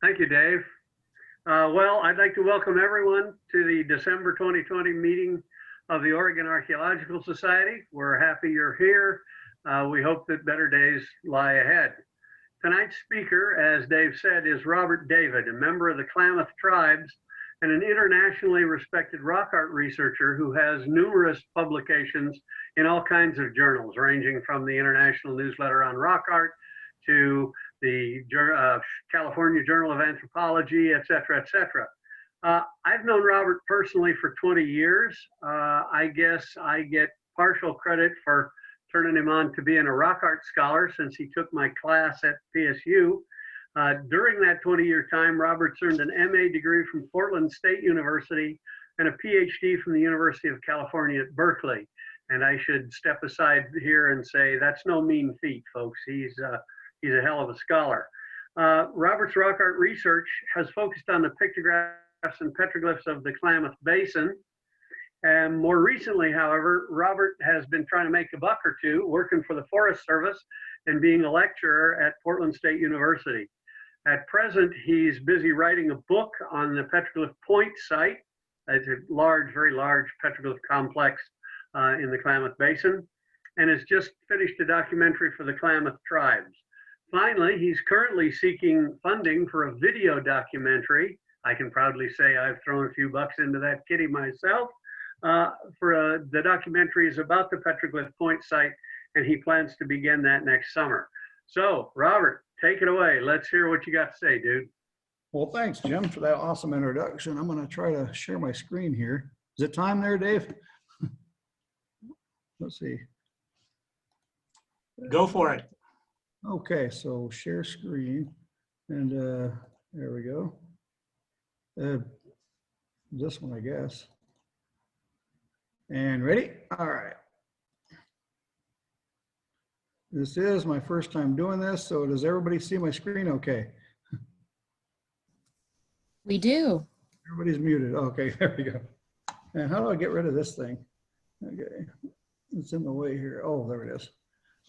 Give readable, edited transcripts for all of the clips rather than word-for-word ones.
Thank you, Dave. Well, I'd like to welcome everyone to the December 2020 meeting of the Oregon Archaeological Society. We're happy you're here. We hope that better days lie ahead. Tonight's speaker, as Dave said, is Robert David, a member of the Klamath tribes and an internationally respected rock art researcher who has numerous publications in all kinds of journals, ranging from the International Newsletter on Rock Art to the California Journal of Anthropology, et cetera, et cetera. I've known Robert personally for 20 years. I guess I get partial credit for turning him on to being a rock art scholar since he took my class at PSU. During that 20-year time, Robert's earned an MA degree from Portland State University and a PhD from the University of California at Berkeley. And I should step aside here and say that's no mean feat, folks. He's a hell of a scholar. Robert's rock art research has focused on the pictographs and petroglyphs of the Klamath Basin. And more recently, however, Robert has been trying to make a buck or two working for the Forest Service and being a lecturer at Portland State University. At present, he's busy writing a book on the Petroglyph Point site. It's a large, very large petroglyph complex in the Klamath Basin, and has just finished a documentary for the Klamath tribes. Finally, he's currently seeking funding for a video documentary. I can proudly say I've thrown a few bucks into that kitty myself. The documentary is about the Petroglyph Point site, and he plans to begin that next summer. So, Robert, take it away. Let's hear what you got to say, dude. Well, thanks, Jim, for that awesome introduction. I'm going to try to share my screen here. Is it time there, Dave? Let's see. Go for it. Okay, so share screen, and there we go. This one, I guess. And ready? All right. This is my first time doing this, so does everybody see my screen okay? We do. Everybody's muted. Okay, there we go. And how do I get rid of this thing? Okay, it's in the way here. Oh, there it is.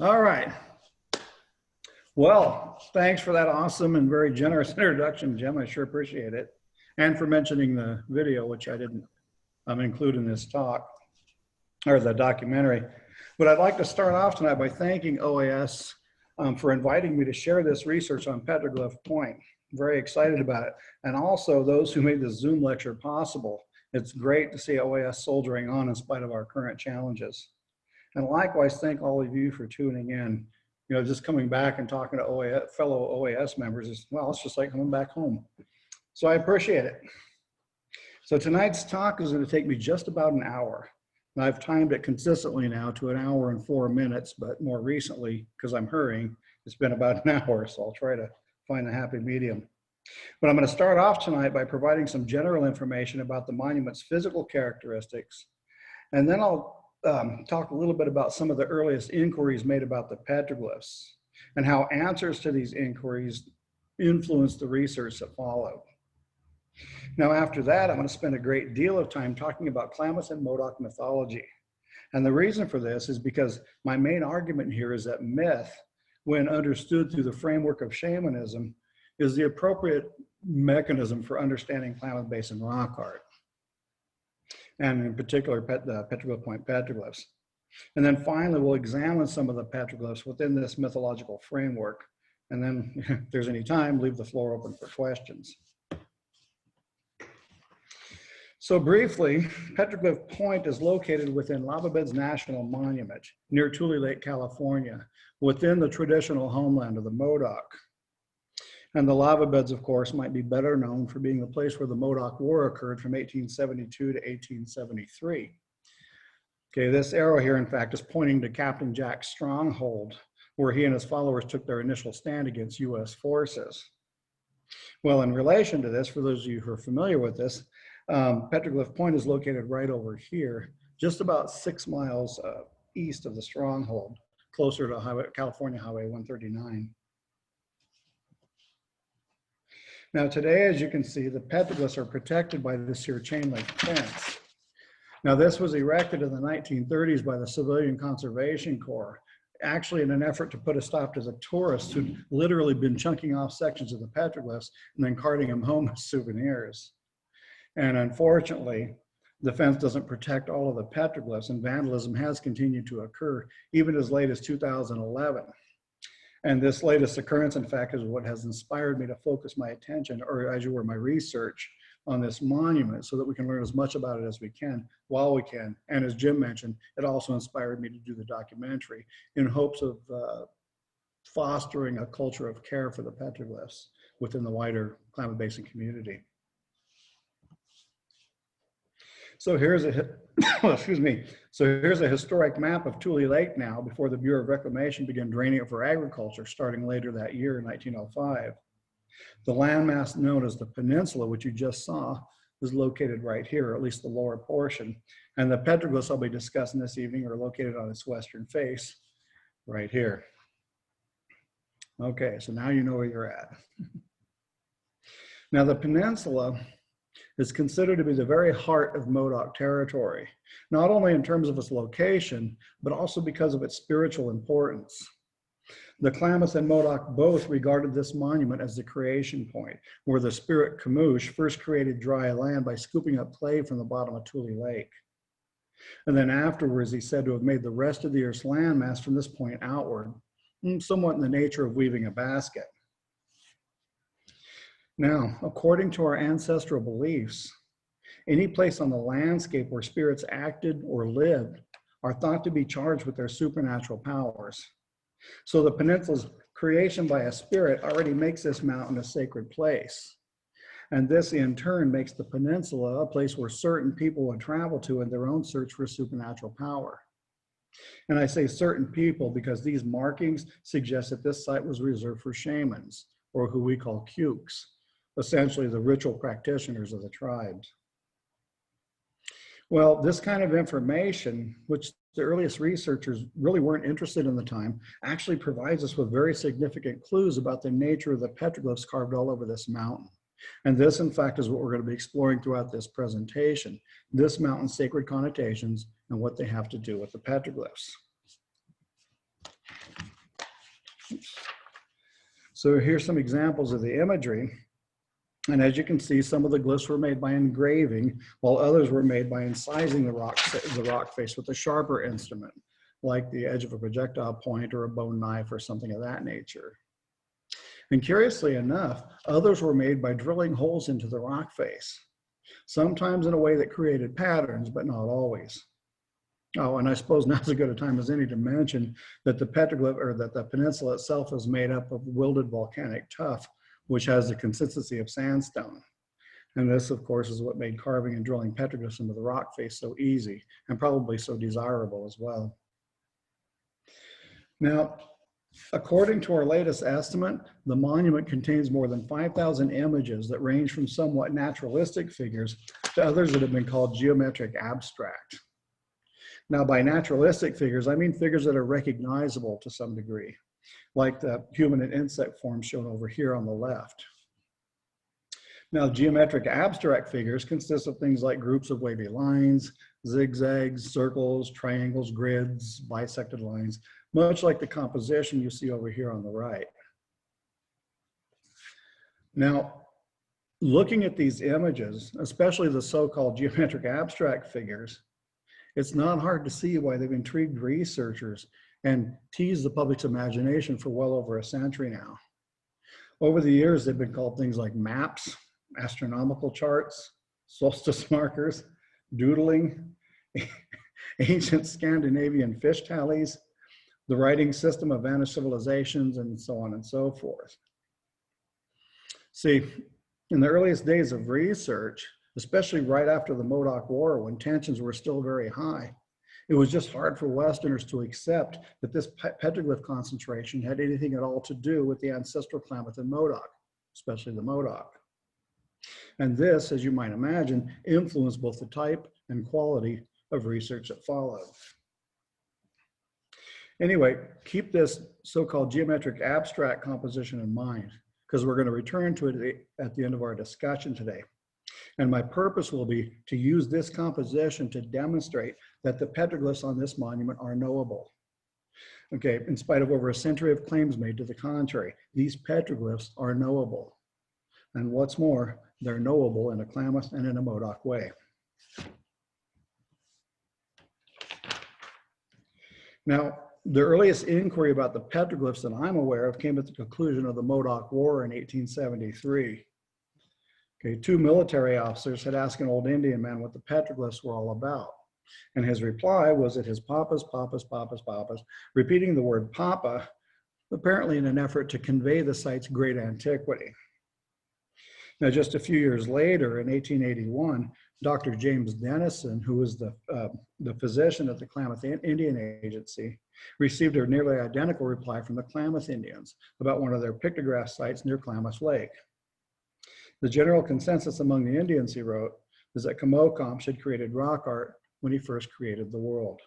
All right. Well, thanks for that awesome and very generous introduction, Jim. I sure appreciate it. And for mentioning the video, which I didn't include in this talk, or the documentary. But I'd like to start off tonight by thanking OAS for inviting me to share this research on Petroglyph Point. I'm very excited about it. And also those who made this Zoom lecture possible. It's great to see OAS soldiering on spite of our current challenges. And likewise, thank all of you for tuning in. You know, just coming back and talking to fellow OAS members is, well, it's just like coming back home. So I appreciate it. So tonight's talk is going to take me just about an hour. And I've timed it consistently now to 1 hour and 4 minutes, but more recently, because I'm hurrying, it's been about an hour, so I'll try to find a happy medium. But I'm going to start off tonight by providing some general information about the monument's physical characteristics, and then I'll talk a little bit about some of the earliest inquiries made about the petroglyphs and how answers to these inquiries influenced the research that followed. Now, after that, I'm going to spend a great deal of time talking about Klamath and Modoc mythology. And the reason for this is because my main argument here is that myth, when understood through the framework of shamanism, is the appropriate mechanism for understanding Klamath Basin rock art, and in particular, the Petroglyph Point petroglyphs. And then finally, we'll examine some of the petroglyphs within this mythological framework. And then, if there's any time, leave the floor open for questions. So briefly, Petroglyph Point is located within Lava Beds National Monument near Tule Lake, California, within the traditional homeland of the Modoc. And the lava beds, of course, might be better known for being the place where the Modoc War occurred from 1872 to 1873. Okay, this arrow here, in fact, is pointing to Captain Jack's stronghold, where he and his followers took their initial stand against U.S. forces. Well, in relation to this, for those of you who are familiar with this, Petroglyph Point is located right over here, just about 6 miles east of the stronghold, closer to California Highway 139. Now today, as you can see, the petroglyphs are protected by this here chain link fence. Now this was erected in the 1930s by the Civilian Conservation Corps actually in an effort to put a stop to the tourists who'd literally been chunking off sections of the petroglyphs and then carting them home as souvenirs. And unfortunately, the fence doesn't protect all of the petroglyphs, and vandalism has continued to occur even as late as 2011. And this latest occurrence, in fact, is what has inspired me to focus my attention, or as you were, my research on this monument, so that we can learn as much about it as we can while we can. And as Jim mentioned, it also inspired me to do the documentary in hopes of fostering a culture of care for the petroglyphs within the wider Klamath Basin community. So here's a, excuse me. So here's a historic map of Tule Lake now, before the Bureau of Reclamation began draining it for agriculture starting later that year in 1905. The landmass known as the peninsula, which you just saw, is located right here, or at least the lower portion. And the petroglyphs I'll be discussing this evening are located on its western face, right here. Okay, so now you know where you're at. Now the peninsula is considered to be the very heart of Modoc territory, not only in terms of its location, but also because of its spiritual importance. The Klamath and Modoc both regarded this monument as the creation point, where the spirit Kamoosh first created dry land by scooping up clay from the bottom of Tule Lake. And then afterwards, he's said to have made the rest of the Earth's landmass from this point outward, somewhat in the nature of weaving a basket. Now, according to our ancestral beliefs, any place on the landscape where spirits acted or lived are thought to be charged with their supernatural powers. So the peninsula's creation by a spirit already makes this mountain a sacred place. And this in turn makes the peninsula a place where certain people would travel to in their own search for supernatural power. And I say certain people because these markings suggest that this site was reserved for shamans, or who we call kukes, essentially the ritual practitioners of the tribes. Well, this kind of information, which the earliest researchers really weren't interested in the time, actually provides us with very significant clues about the nature of the petroglyphs carved all over this mountain. And this, in fact, is what we're going to be exploring throughout this presentation, this mountain's sacred connotations and what they have to do with the petroglyphs. So here's some examples of the imagery. And as you can see, some of the glyphs were made by engraving, while others were made by incising the rock face with a sharper instrument, like the edge of a projectile point or a bone knife or something of that nature. And curiously enough, others were made by drilling holes into the rock face, sometimes in a way that created patterns, but not always. Oh, and I suppose now's as good a time as any to mention that the petroglyph, or that the peninsula itself, is made up of wilted volcanic tuff, which has the consistency of sandstone. And this, of course, is what made carving and drilling petroglyphs into the rock face so easy, and probably so desirable as well. Now, according to our latest estimate, the monument contains more than 5,000 images that range from somewhat naturalistic figures to others that have been called geometric abstract. Now, by naturalistic figures, I mean figures that are recognizable to some degree, like the human and insect forms shown over here on the left. Now, geometric abstract figures consist of things like groups of wavy lines, zigzags, circles, triangles, grids, bisected lines, much like the composition you see over here on the right. Now, looking at these images, especially the so-called geometric abstract figures, it's not hard to see why they've intrigued researchers and teased the public's imagination for well over a century now. Over the years, they've been called things like maps, astronomical charts, solstice markers, doodling, ancient Scandinavian fish tallies, the writing system of vanished civilizations, and so on and so forth. See, in the earliest days of research, especially right after the Modoc War, when tensions were still very high, it was just hard for Westerners to accept that this petroglyph concentration had anything at all to do with the ancestral Klamath and Modoc, especially the Modoc. And this, as you might imagine, influenced both the type and quality of research that followed. Anyway, keep this so-called geometric abstract composition in mind, because we're going to return to it at the end of our discussion today. And my purpose will be to use this composition to demonstrate that the petroglyphs on this monument are knowable. Okay, in spite of over a century of claims made to the contrary, these petroglyphs are knowable. And what's more, they're knowable in a Klamath and in a Modoc way. Now, the earliest inquiry about the petroglyphs that I'm aware of came at the conclusion of the Modoc War in 1873. Okay, two military officers had asked an old Indian man what the petroglyphs were all about. And his reply was that his papas, repeating the word papa, apparently in an effort to convey the site's great antiquity. Now, just a few years later, in 1881, Dr. James Dennison, who was the physician at the Klamath Indian Agency, received a nearly identical reply from the Klamath Indians about one of their pictograph sites near Klamath Lake. The general consensus among the Indians, he wrote, is that Kamokamsh had created rock art when he first created the world.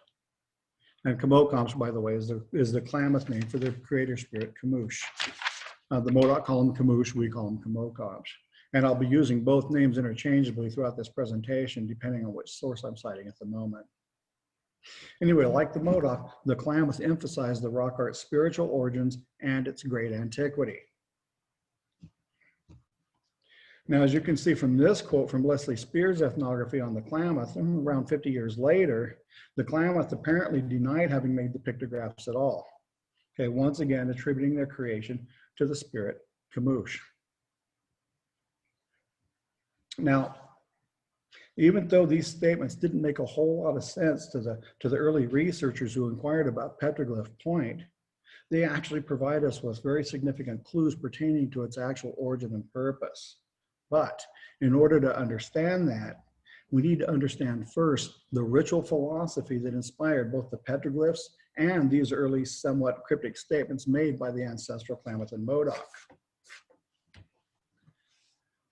And Kamokamsh, by the way, is the Klamath name for the creator spirit, Kamoosh. The Modoc call him Kamoosh, we call him Kamokamsh. And I'll be using both names interchangeably throughout this presentation, depending on which source I'm citing at the moment. Anyway, like the Modoc, the Klamath emphasized the rock art's spiritual origins and its great antiquity. Now, as you can see from this quote from Leslie Spears' ethnography on the Klamath, around 50 years later, the Klamath apparently denied having made the pictographs at all. Okay, once again, attributing their creation to the spirit Kamoosh. Now, even though these statements didn't make a whole lot of sense to the early researchers who inquired about Petroglyph Point, they actually provide us with very significant clues pertaining to its actual origin and purpose. But in order to understand that, we need to understand first the ritual philosophy that inspired both the petroglyphs and these early somewhat cryptic statements made by the ancestral Klamath and Modoc.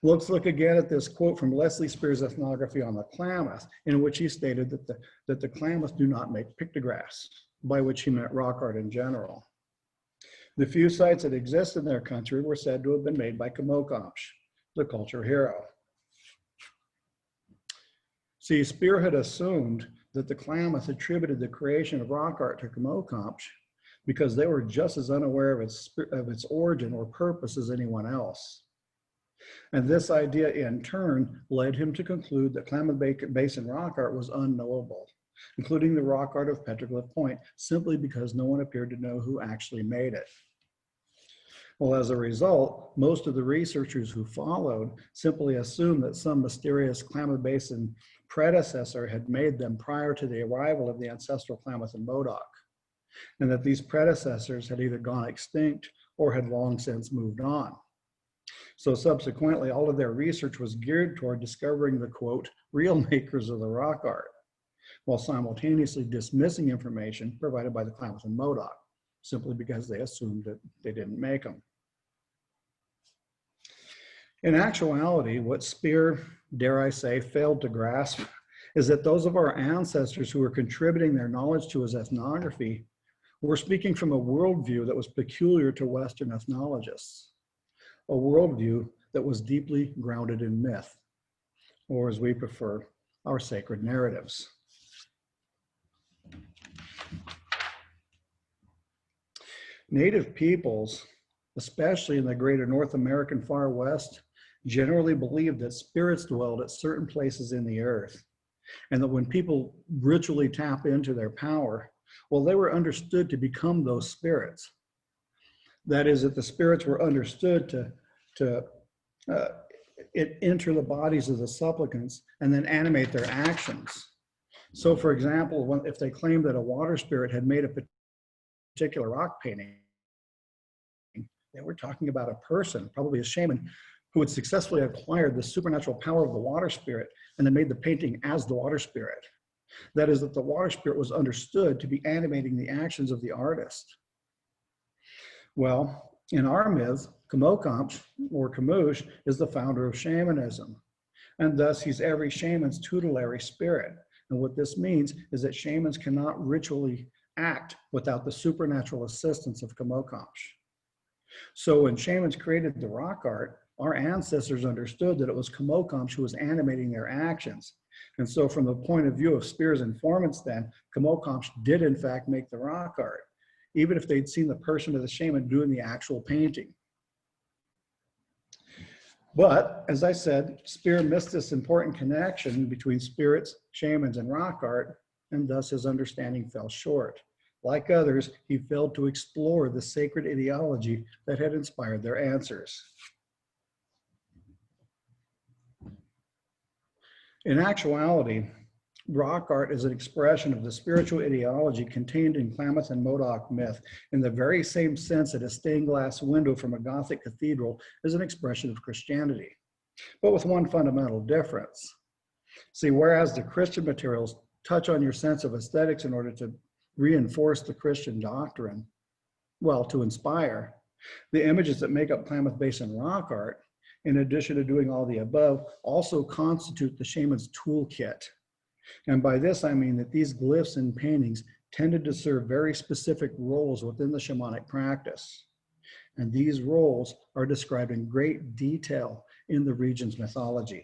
Let's look again at this quote from Leslie Spears' ethnography on the Klamath, in which he stated that the Klamath do not make pictographs, by which he meant rock art in general. The few sites that exist in their country were said to have been made by Kamokamsh, the culture hero. See, Spear had assumed that the Klamath attributed the creation of rock art to Kamokamsh because they were just as unaware of its origin or purpose as anyone else. And this idea, in turn, led him to conclude that Klamath Basin rock art was unknowable, including the rock art of Petroglyph Point, simply because no one appeared to know who actually made it. Well, as a result, most of the researchers who followed simply assumed that some mysterious Klamath Basin predecessor had made them prior to the arrival of the ancestral Klamath and Modoc, and that these predecessors had either gone extinct or had long since moved on. So subsequently, all of their research was geared toward discovering the, quote, real makers of the rock art, while simultaneously dismissing information provided by the Klamath and Modoc, simply because they assumed that they didn't make them. In actuality, what Spear, dare I say, failed to grasp is that those of our ancestors who were contributing their knowledge to his ethnography were speaking from a worldview that was peculiar to Western ethnologists, a worldview that was deeply grounded in myth, or as we prefer, our sacred narratives. Native peoples, especially in the greater North American far west, generally believed that spirits dwelled at certain places in the earth, and that when people ritually tap into their power, well, they were understood to become those spirits. That is, that the spirits were understood to enter the bodies of the supplicants and then animate their actions. So, for example, if they claimed that a water spirit had made a particular rock painting, they were talking about a person, probably a shaman, who had successfully acquired the supernatural power of the water spirit and then made the painting as the water spirit. That is, that the water spirit was understood to be animating the actions of the artist. Well, in our myth, Kamokamsh, or Kamoosh, is the founder of shamanism, and thus he's every shaman's tutelary spirit. And what this means is that shamans cannot ritually act without the supernatural assistance of Kamokamsh. So when shamans created the rock art, our ancestors understood that it was Kamokamsh who was animating their actions. And so from the point of view of Spear's informants then, Kamokamsh did in fact make the rock art. even if they'd seen the person or the shaman doing the actual painting. But as I said, Speer missed this important connection between spirits, shamans, and rock art, and thus his understanding fell short. Like others, he failed to explore the sacred ideology that had inspired their answers. In actuality, rock art is an expression of the spiritual ideology contained in Klamath and Modoc myth, in the very same sense that a stained glass window from a Gothic cathedral is an expression of Christianity, but with one fundamental difference. See, whereas the Christian materials touch on your sense of aesthetics in order to reinforce the Christian doctrine, well, to inspire, the images that make up Klamath Basin rock art, in addition to doing all the above, also constitute the shaman's toolkit. And by this, I mean that these glyphs and paintings tended to serve very specific roles within the shamanic practice. And these roles are described in great detail in the region's mythology.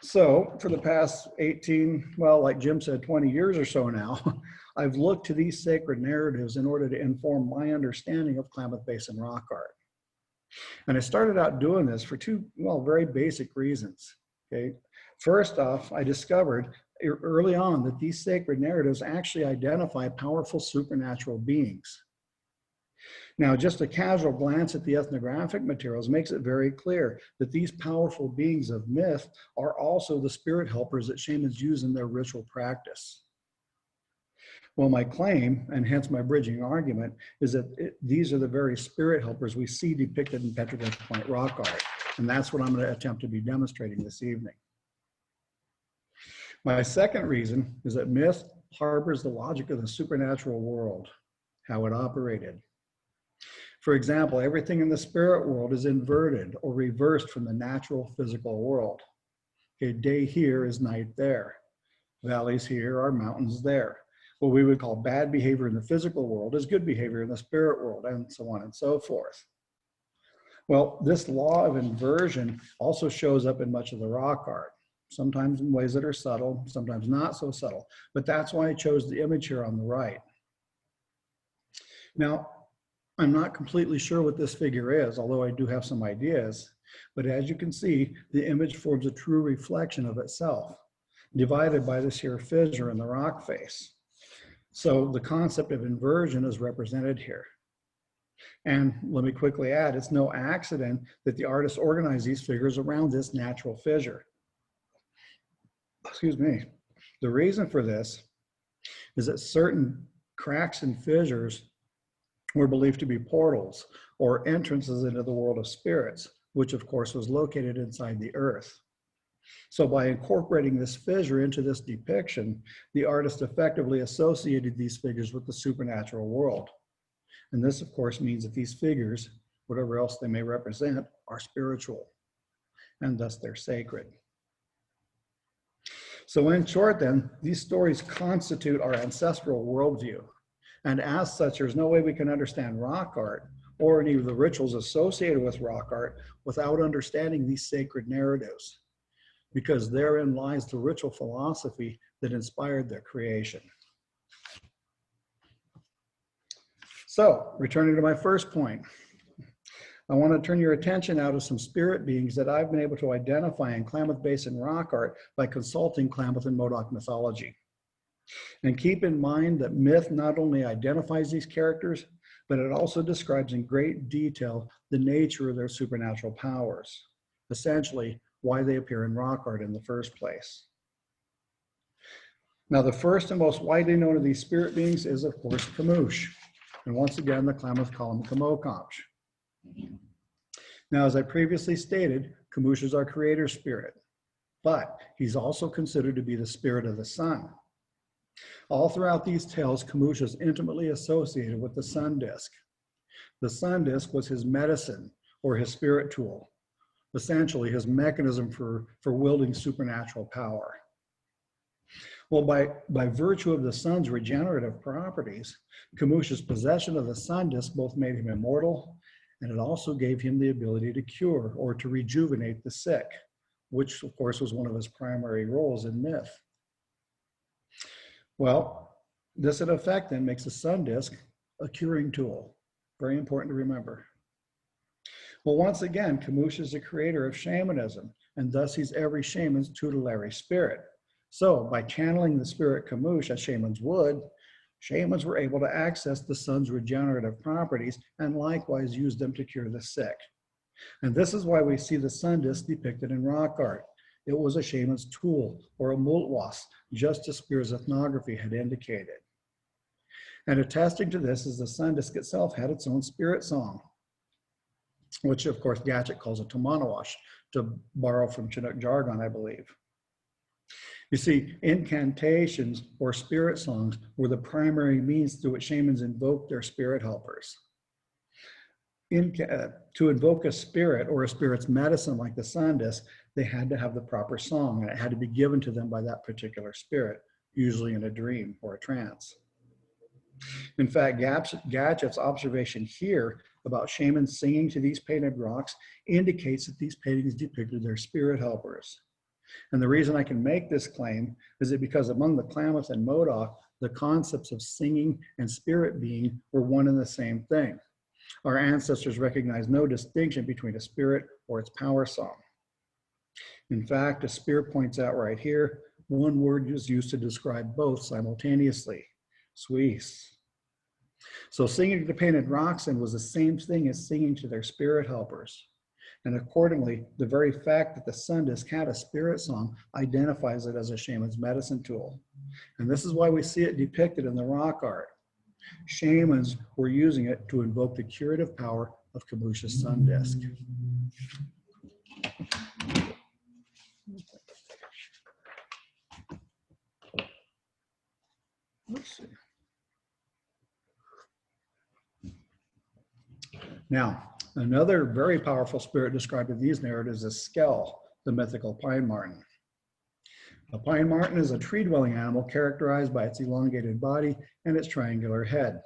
So for the past 18, well, like Jim said, 20 years or so now, I've looked to these sacred narratives in order to inform my understanding of Klamath Basin rock art. And I started out doing this for two, well, very basic reasons. Okay. First off, I discovered early on that these sacred narratives actually identify powerful supernatural beings. Now, just a casual glance at the ethnographic materials makes it very clear that these powerful beings of myth are also the spirit helpers that shamans use in their ritual practice. Well, my claim, and hence my bridging argument, is that these are the very spirit helpers we see depicted in Petroglyph point rock art. And that's what I'm going to attempt to be demonstrating this evening. My second reason is that myth harbors the logic of the supernatural world, how it operated. For example, everything in the spirit world is inverted or reversed from the natural physical world. Okay, day here is night there. Valleys here are mountains there. What we would call bad behavior in the physical world is good behavior in the spirit world, and so on and so forth. Well, this law of inversion also shows up in much of the rock art, sometimes in ways that are subtle, sometimes not so subtle, but that's why I chose the image here on the right. Now, I'm not completely sure what this figure is, although I do have some ideas, but as you can see, the image forms a true reflection of itself, divided by this here fissure in the rock face. So the concept of inversion is represented here. And let me quickly add, it's no accident that the artist organized these figures around this natural fissure. Excuse me. The reason for this is that certain cracks and fissures were believed to be portals or entrances into the world of spirits, which of course was located inside the earth. So by incorporating this fissure into this depiction, the artist effectively associated these figures with the supernatural world. And this, of course, means that these figures, whatever else they may represent, are spiritual, and thus they're sacred. So in short then, these stories constitute our ancestral worldview. And as such, there's no way we can understand rock art or any of the rituals associated with rock art without understanding these sacred narratives, because therein lies the ritual philosophy that inspired their creation. So, returning to my first point, I want to turn your attention now to some spirit beings that I've been able to identify in Klamath Basin rock art by consulting Klamath and Modoc mythology. And keep in mind that myth not only identifies these characters, but it also describes in great detail the nature of their supernatural powers, essentially why they appear in rock art in the first place. Now, the first and most widely known of these spirit beings is, of course, Kamoosh. And once again, the Klamath call him Kamokamsh. Now, as I previously stated, Kamoosh is our creator spirit, but he's also considered to be the spirit of the sun. All throughout these tales, Kamoosh is intimately associated with the sun disk. The sun disk was his medicine or his spirit tool, essentially his mechanism for wielding supernatural power. Well, by virtue of the sun's regenerative properties, Kamoosh's possession of the sun disk both made him immortal, and it also gave him the ability to cure or to rejuvenate the sick, which of course was one of his primary roles in myth. Well, This in effect then makes the sun disk a curing tool. Very important to remember. Well, once again, Camus is the creator of shamanism, and thus he's every shaman's tutelary spirit. So by channeling the spirit Camus as shamans would, shamans were able to access the sun's regenerative properties and likewise use them to cure the sick. And this is why we see the sun disk depicted in rock art. It was a shaman's tool, or a multwas, just as Spear's ethnography had indicated. And attesting to this is the sun disk itself had its own spirit song, which of course Gatchett calls a tomanawash, to borrow from Chinook jargon, I believe. You see, incantations or spirit songs were the primary means through which shamans invoked their spirit helpers. To invoke a spirit or a spirit's medicine like the sun disk, they had to have the proper song, and it had to be given to them by that particular spirit, usually in a dream or a trance. In fact, Gatchett's observation here about shamans singing to these painted rocks indicates that these paintings depicted their spirit helpers. And the reason I can make this claim is that because among the Klamath and Modoc, the concepts of singing and spirit being were one and the same thing. Our ancestors recognized no distinction between a spirit or its power song. In fact, as Spear points out right here, one word is used to describe both simultaneously: Suis. So singing to the painted rocks then was the same thing as singing to their spirit helpers. And accordingly, the very fact that the sun disk had a spirit song identifies it as a shaman's medicine tool. And this is why we see it depicted in the rock art. Shamans were using it to invoke the curative power of Camus's sun disk. Let's see. Now, another very powerful spirit described in these narratives is Skell, the mythical pine marten. A pine marten is a tree-dwelling animal characterized by its elongated body and its triangular head.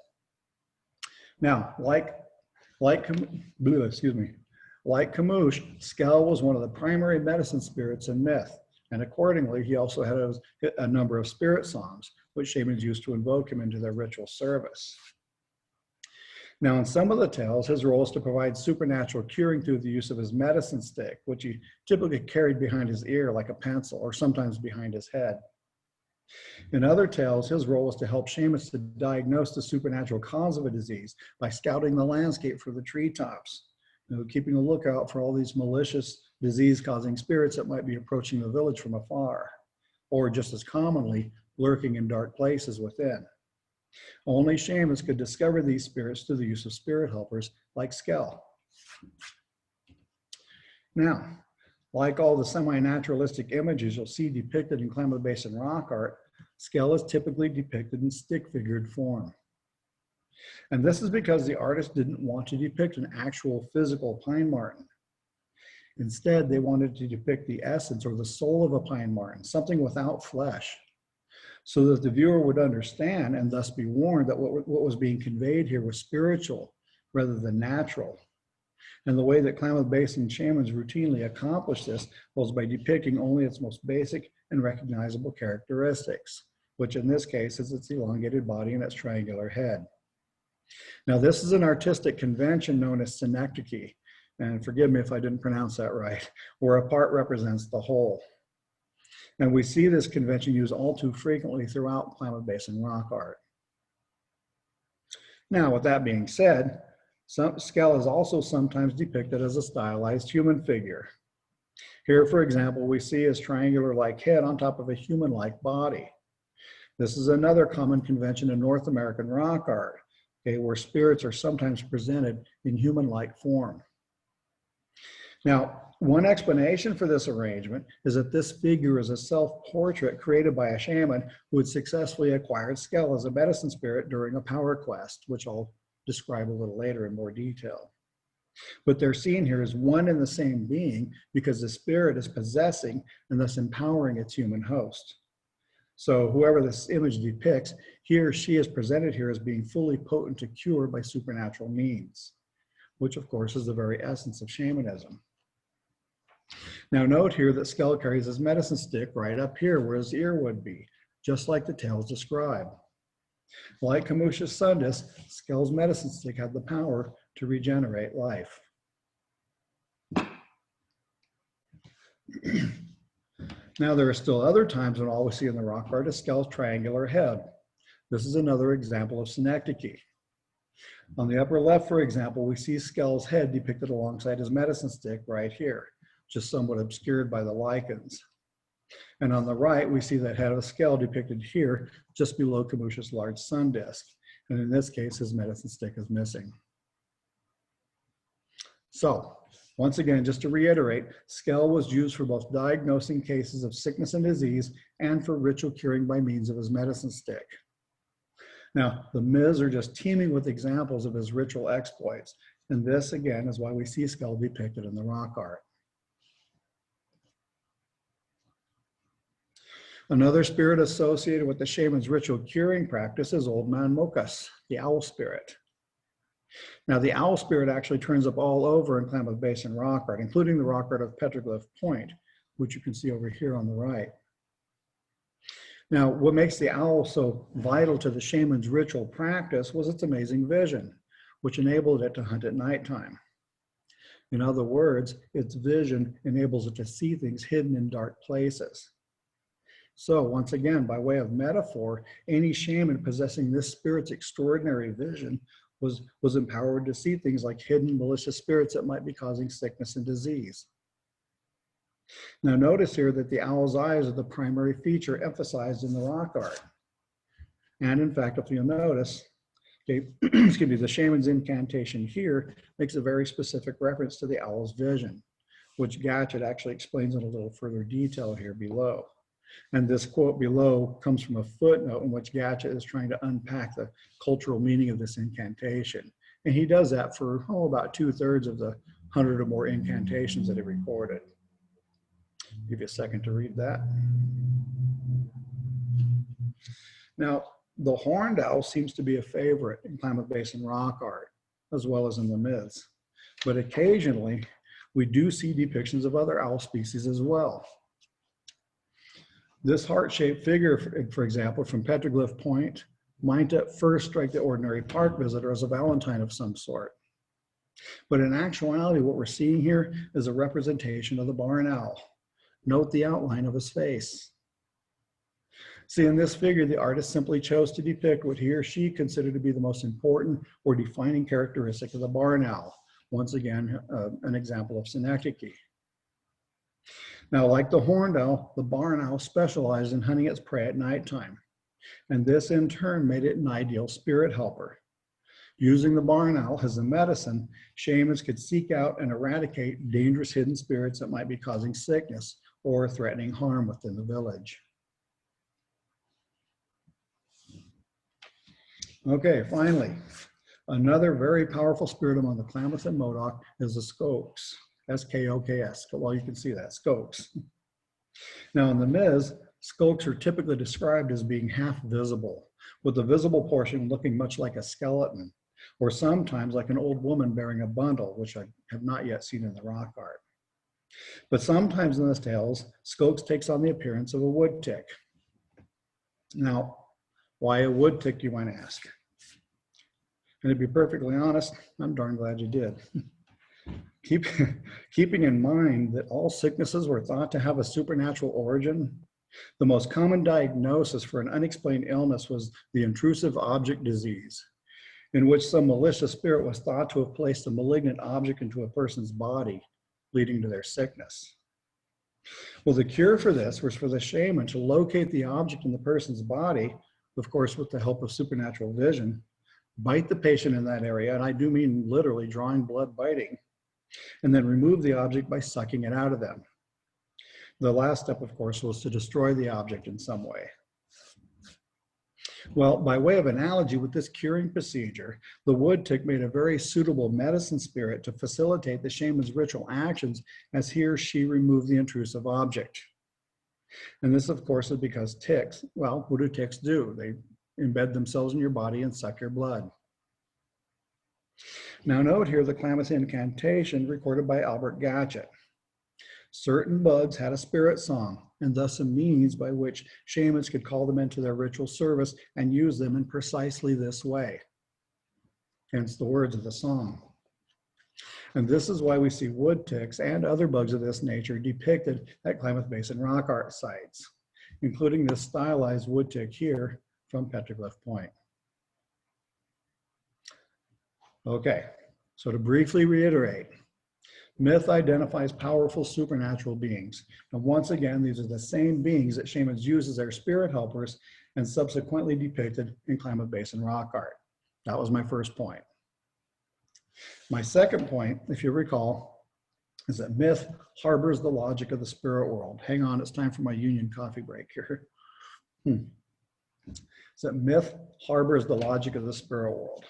Now, like Camus, Skell was one of the primary medicine spirits in myth, and accordingly, he also had a number of spirit songs, which shamans used to invoke him into their ritual service. Now, in some of the tales, his role is to provide supernatural curing through the use of his medicine stick, which he typically carried behind his ear like a pencil, or sometimes behind his head. In other tales, his role was to help shamans to diagnose the supernatural cause of a disease by scouting the landscape for the treetops, keeping a lookout for all these malicious disease-causing spirits that might be approaching the village from afar, or just as commonly, lurking in dark places within. Only shamans could discover these spirits through the use of spirit helpers like Skell. Now, like all the semi-naturalistic images you'll see depicted in Klamath Basin rock art, Skell is typically depicted in stick-figured form. And this is because the artist didn't want to depict an actual physical pine marten. Instead, they wanted to depict the essence or the soul of a pine marten, something without flesh, so that the viewer would understand and thus be warned that what was being conveyed here was spiritual rather than natural. And the way that Klamath Basin shamans routinely accomplish this was by depicting only its most basic and recognizable characteristics, which in this case is its elongated body and its triangular head. Now, this is an artistic convention known as synecdoche, and forgive me if I didn't pronounce that right, where a part represents the whole. And we see this convention used all too frequently throughout Klamath Basin rock art. Now, with that being said, Skell is also sometimes depicted as a stylized human figure. Here, for example, we see his triangular-like head on top of a human-like body. This is another common convention in North American rock art, where spirits are sometimes presented in human-like form. Now, one explanation for this arrangement is that this figure is a self-portrait created by a shaman who had successfully acquired Skell as a medicine spirit during a power quest, which I'll describe a little later in more detail. What they're seeing here is one and the same being because the spirit is possessing and thus empowering its human host. So whoever this image depicts, he or she is presented here as being fully potent to cure by supernatural means, which of course is the very essence of shamanism. Now note here that Skell carries his medicine stick right up here where his ear would be, just like the tales describe. Like Kamusha's sun disk, Skell's medicine stick had the power to regenerate life. Now, there are still other times when all we see in the rock art is Skell's triangular head. This is another example of synecdoche. On the upper left, for example, we see Skell's head depicted alongside his medicine stick right here, just somewhat obscured by the lichens. And on the right, we see that head of Skell depicted here, just below Kamusha's large sun disk. And in this case, his medicine stick is missing. So, once again, just to reiterate, Skell was used for both diagnosing cases of sickness and disease and for ritual curing by means of his medicine stick. Now, the myths are just teeming with examples of his ritual exploits. And this, again, is why we see Skell depicted in the rock art. Another spirit associated with the shaman's ritual curing practice is Old Man Mokas, the owl spirit. Now, the owl spirit actually turns up all over in Klamath Basin rock art, including the rock art of Petroglyph Point, which you can see over here on the right. Now, what makes the owl so vital to the shaman's ritual practice was its amazing vision, which enabled it to hunt at nighttime. In other words, its vision enables it to see things hidden in dark places. So once again, by way of metaphor, any shaman possessing this spirit's extraordinary vision was empowered to see things like hidden malicious spirits that might be causing sickness and disease. Now notice here that the owl's eyes are the primary feature emphasized in the rock art. And in fact, if you'll notice, excuse me, the shaman's incantation here makes a very specific reference to the owl's vision, which Gatchett actually explains in a little further detail here below. And this quote below comes from a footnote in which Gatchett is trying to unpack the cultural meaning of this incantation. And he does that for about 2/3 of the 100 or more incantations that he recorded. Give you a second to read that. Now, the horned owl seems to be a favorite in Klamath Basin rock art, as well as in the myths. But occasionally, we do see depictions of other owl species as well. This heart-shaped figure, for example, from Petroglyph Point, might at first strike the ordinary park visitor as a valentine of some sort. But in actuality, what we're seeing here is a representation of the barn owl. Note the outline of his face. See, in this figure, the artist simply chose to depict what he or she considered to be the most important or defining characteristic of the barn owl. Once again, an example of synecdoche. Now, like the horned owl, the barn owl specialized in hunting its prey at nighttime. And this in turn made it an ideal spirit helper. Using the barn owl as a medicine, shamans could seek out and eradicate dangerous hidden spirits that might be causing sickness or threatening harm within the village. Okay, finally, another very powerful spirit among the Klamath and Modoc is the Skoks. S-K-O-K-S. Well, you can see that, Skoks. Now, in the myths, Skoks are typically described as being half visible, with the visible portion looking much like a skeleton, or sometimes like an old woman bearing a bundle, which I have not yet seen in the rock art. But sometimes in the tales, Skoks takes on the appearance of a wood tick. Now, why a wood tick, you might ask? And to be perfectly honest, I'm darn glad you did. Keeping in mind that all sicknesses were thought to have a supernatural origin, the most common diagnosis for an unexplained illness was the intrusive object disease, in which some malicious spirit was thought to have placed a malignant object into a person's body, leading to their sickness. Well, the cure for this was for the shaman to locate the object in the person's body, of course, with the help of supernatural vision, bite the patient in that area, and I do mean literally drawing blood biting, and then remove the object by sucking it out of them. The last step, of course, was to destroy the object in some way. Well, by way of analogy with this curing procedure, the wood tick made a very suitable medicine spirit to facilitate the shaman's ritual actions as he or she removed the intrusive object. And this, of course, is because ticks, well, what do ticks do? They embed themselves in your body and suck your blood. Now note here the Klamath incantation recorded by Albert Gatchett. Certain bugs had a spirit song, and thus a means by which shamans could call them into their ritual service and use them in precisely this way. Hence the words of the song. And this is why we see wood ticks and other bugs of this nature depicted at Klamath Basin rock art sites, including this stylized wood tick here from Petroglyph Point. Okay, so to briefly reiterate, myth identifies powerful supernatural beings. And once again, these are the same beings that shamans use as their spirit helpers and subsequently depicted in Klamath Basin rock art. That was my first point. My second point, if you recall, is that myth harbors the logic of the spirit world. Hang on, it's time for my union coffee break here. So myth harbors the logic of the spirit world.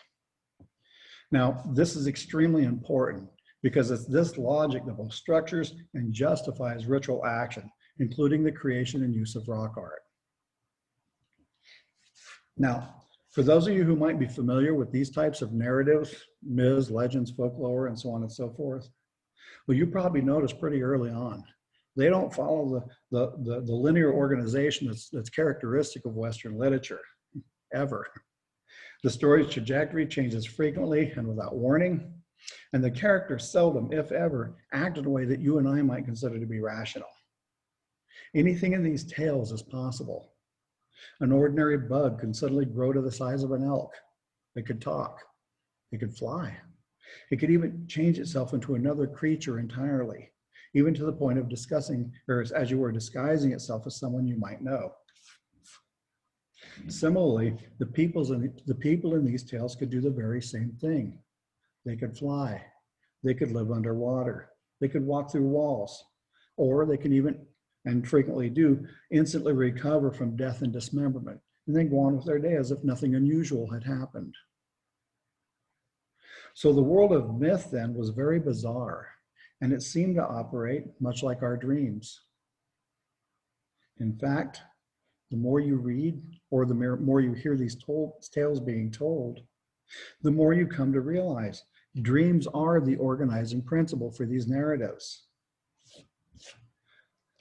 Now, this is extremely important because it's this logic that both structures and justifies ritual action, including the creation and use of rock art. Now, for those of you who might be familiar with these types of narratives, myths, legends, folklore, and so on and so forth, well, you probably noticed pretty early on, they don't follow the linear organization that's characteristic of Western literature, ever. The story's trajectory changes frequently and without warning, and the characters seldom, if ever, act in a way that you and I might consider to be rational. Anything in these tales is possible. An ordinary bug can suddenly grow to the size of an elk. It could talk. It could fly. It could even change itself into another creature entirely, even to the point of discussing, or as you were, disguising itself as someone you might know. Similarly, the people in these tales could do the very same thing. They could fly. They could live underwater. They could walk through walls, or they can even, and frequently do, instantly recover from death and dismemberment, and then go on with their day as if nothing unusual had happened. So the world of myth then was very bizarre, and it seemed to operate much like our dreams. In fact, the more you read, or the more you hear these tales being told, the more you come to realize dreams are the organizing principle for these narratives.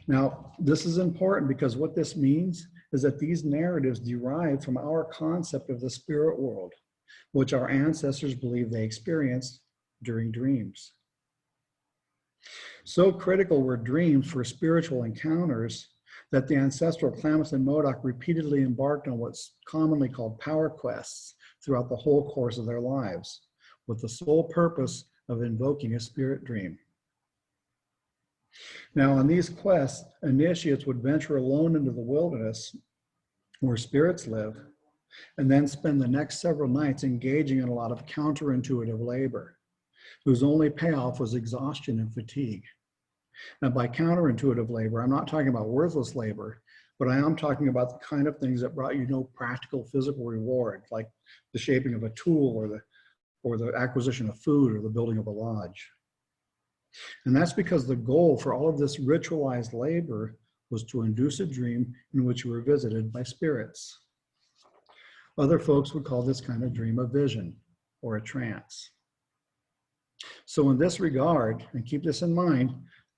Now, this is important because what this means is that these narratives derive from our concept of the spirit world, which our ancestors believed they experienced during dreams. So critical were dreams for spiritual encounters that the ancestral Klamath and Modoc repeatedly embarked on what's commonly called power quests throughout the whole course of their lives, with the sole purpose of invoking a spirit dream. Now, on these quests, initiates would venture alone into the wilderness where spirits live, and then spend the next several nights engaging in a lot of counterintuitive labor, whose only payoff was exhaustion and fatigue. Now, by counterintuitive labor, I'm not talking about worthless labor, but I am talking about the kind of things that brought you no practical physical reward, like the shaping of a tool or the acquisition of food or the building of a lodge. And that's because the goal for all of this ritualized labor was to induce a dream in which you were visited by spirits. Other folks would call this kind of dream a vision or a trance. So in this regard, and keep this in mind,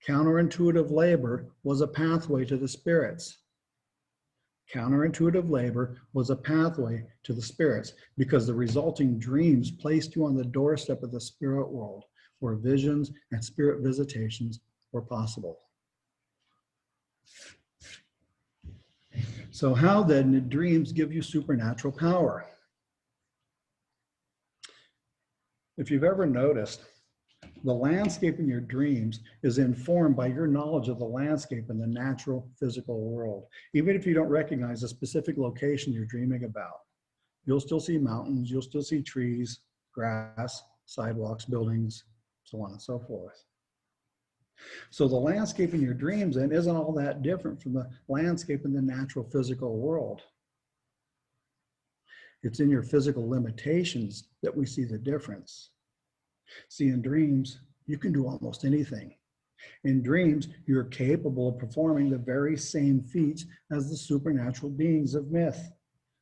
counterintuitive labor was a pathway to the spirits. Counterintuitive labor was a pathway to the spirits because the resulting dreams placed you on the doorstep of the spirit world, where visions and spirit visitations were possible. So how then did dreams give you supernatural power? If you've ever noticed, the landscape in your dreams is informed by your knowledge of the landscape in the natural physical world. Even if you don't recognize a specific location you're dreaming about, you'll still see mountains, you'll still see trees, grass, sidewalks, buildings, so on and so forth. So the landscape in your dreams then isn't all that different from the landscape in the natural physical world. It's in your physical limitations that we see the difference. See, in dreams, you can do almost anything. In dreams, you're capable of performing the very same feats as the supernatural beings of myth.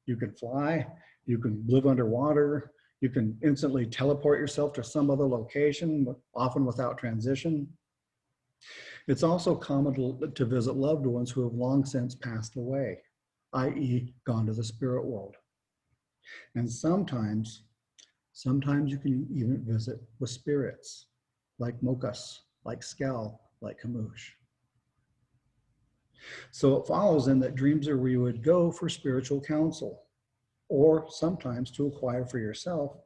You can fly, you can live underwater, you can instantly teleport yourself to some other location, often without transition. It's also common to visit loved ones who have long since passed away, i.e. gone to the spirit world. And sometimes you can even visit with spirits, like Mokas, like Skell, like Kamoosh. So it follows then that dreams are where you would go for spiritual counsel, or sometimes to acquire for yourself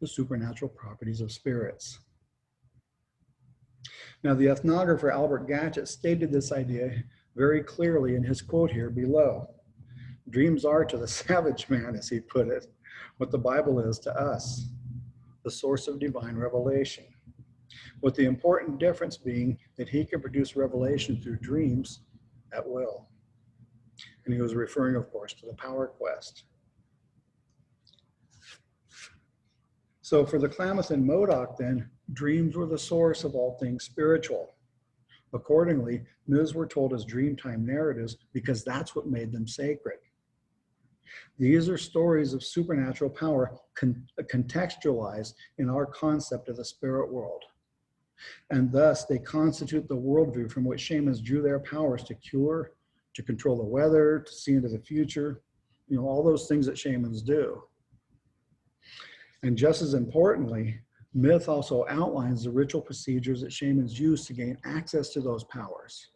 the supernatural properties of spirits. Now, the ethnographer Albert Gatchett stated this idea very clearly in his quote here below. Dreams are to the savage man, as he put it, what the Bible is to us, the source of divine revelation, with the important difference being that he can produce revelation through dreams at will. And he was referring, of course, to the power quest. So for the Klamath and Modoc, then, dreams were the source of all things spiritual. Accordingly, myths were told as dreamtime narratives because that's what made them sacred. These are stories of supernatural power contextualized in our concept of the spirit world. And thus, they constitute the worldview from which shamans drew their powers to cure, to control the weather, to see into the future, all those things that shamans do. And just as importantly, myth also outlines the ritual procedures that shamans use to gain access to those powers.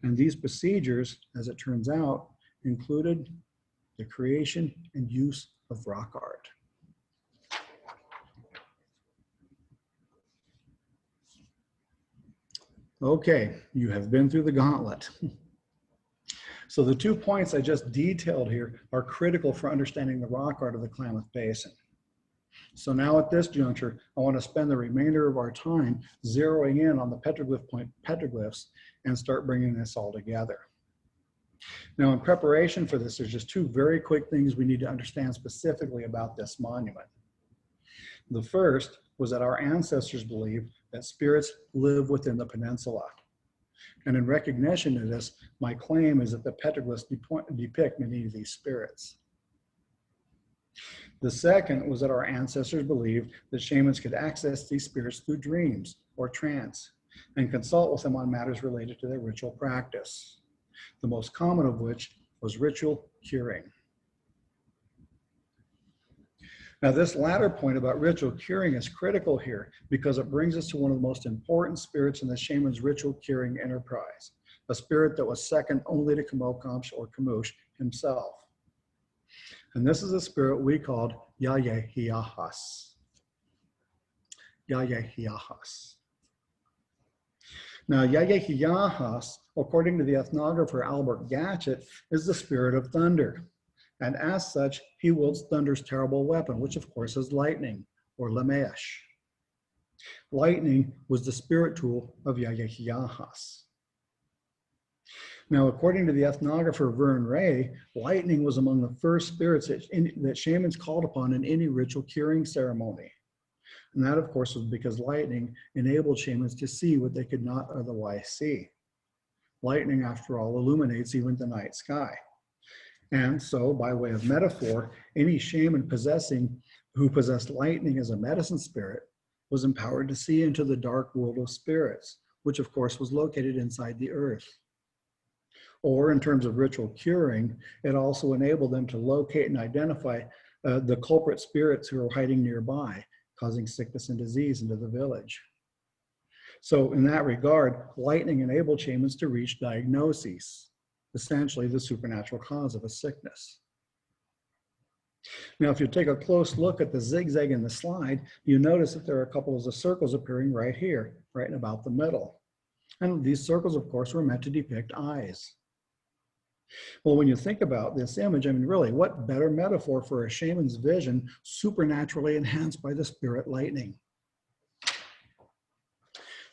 And these procedures, as it turns out, included the creation and use of rock art. Okay, you have been through the gauntlet. So the 2 points I just detailed here are critical for understanding the rock art of the Klamath Basin. So now at this juncture, I want to spend the remainder of our time zeroing in on the petroglyphs and start bringing this all together. Now, in preparation for this, there's just 2 very quick things we need to understand specifically about this monument. The first was that our ancestors believed that spirits live within the peninsula. And in recognition of this, my claim is that the petroglyphs depict many of these spirits. The second was that our ancestors believed that shamans could access these spirits through dreams or trance and consult with them on matters related to their ritual practice, the most common of which was ritual curing. Now, this latter point about ritual curing is critical here because it brings us to one of the most important spirits in the shaman's ritual curing enterprise, a spirit that was second only to Kamokamsh or Kamoosh himself. And this is a spirit we called Yayahiyahas. Yayahiyahas. Now, Yayahiyahas, according to the ethnographer Albert Gatchett, is the spirit of thunder. And as such, he wields thunder's terrible weapon, which of course is lightning, or Lamesh. Lightning was the spirit tool of Yayahiyahas. Now, according to the ethnographer Vern Ray, lightning was among the first spirits that shamans called upon in any ritual curing ceremony. And that, of course, was because lightning enabled shamans to see what they could not otherwise see. Lightning, after all, illuminates even the night sky. And so, by way of metaphor, any shaman who possessed lightning as a medicine spirit was empowered to see into the dark world of spirits, which of course was located inside the earth. Or in terms of ritual curing, it also enabled them to locate and identify the culprit spirits who were hiding nearby, causing sickness and disease into the village. So in that regard, lightning enabled shamans to reach diagnoses, essentially the supernatural cause of a sickness. Now, if you take a close look at the zigzag in the slide, you notice that there are a couple of the circles appearing right here, right in about the middle. And these circles, of course, were meant to depict eyes. Well, when you think about this image, I mean, really, what better metaphor for a shaman's vision supernaturally enhanced by the spirit lightning?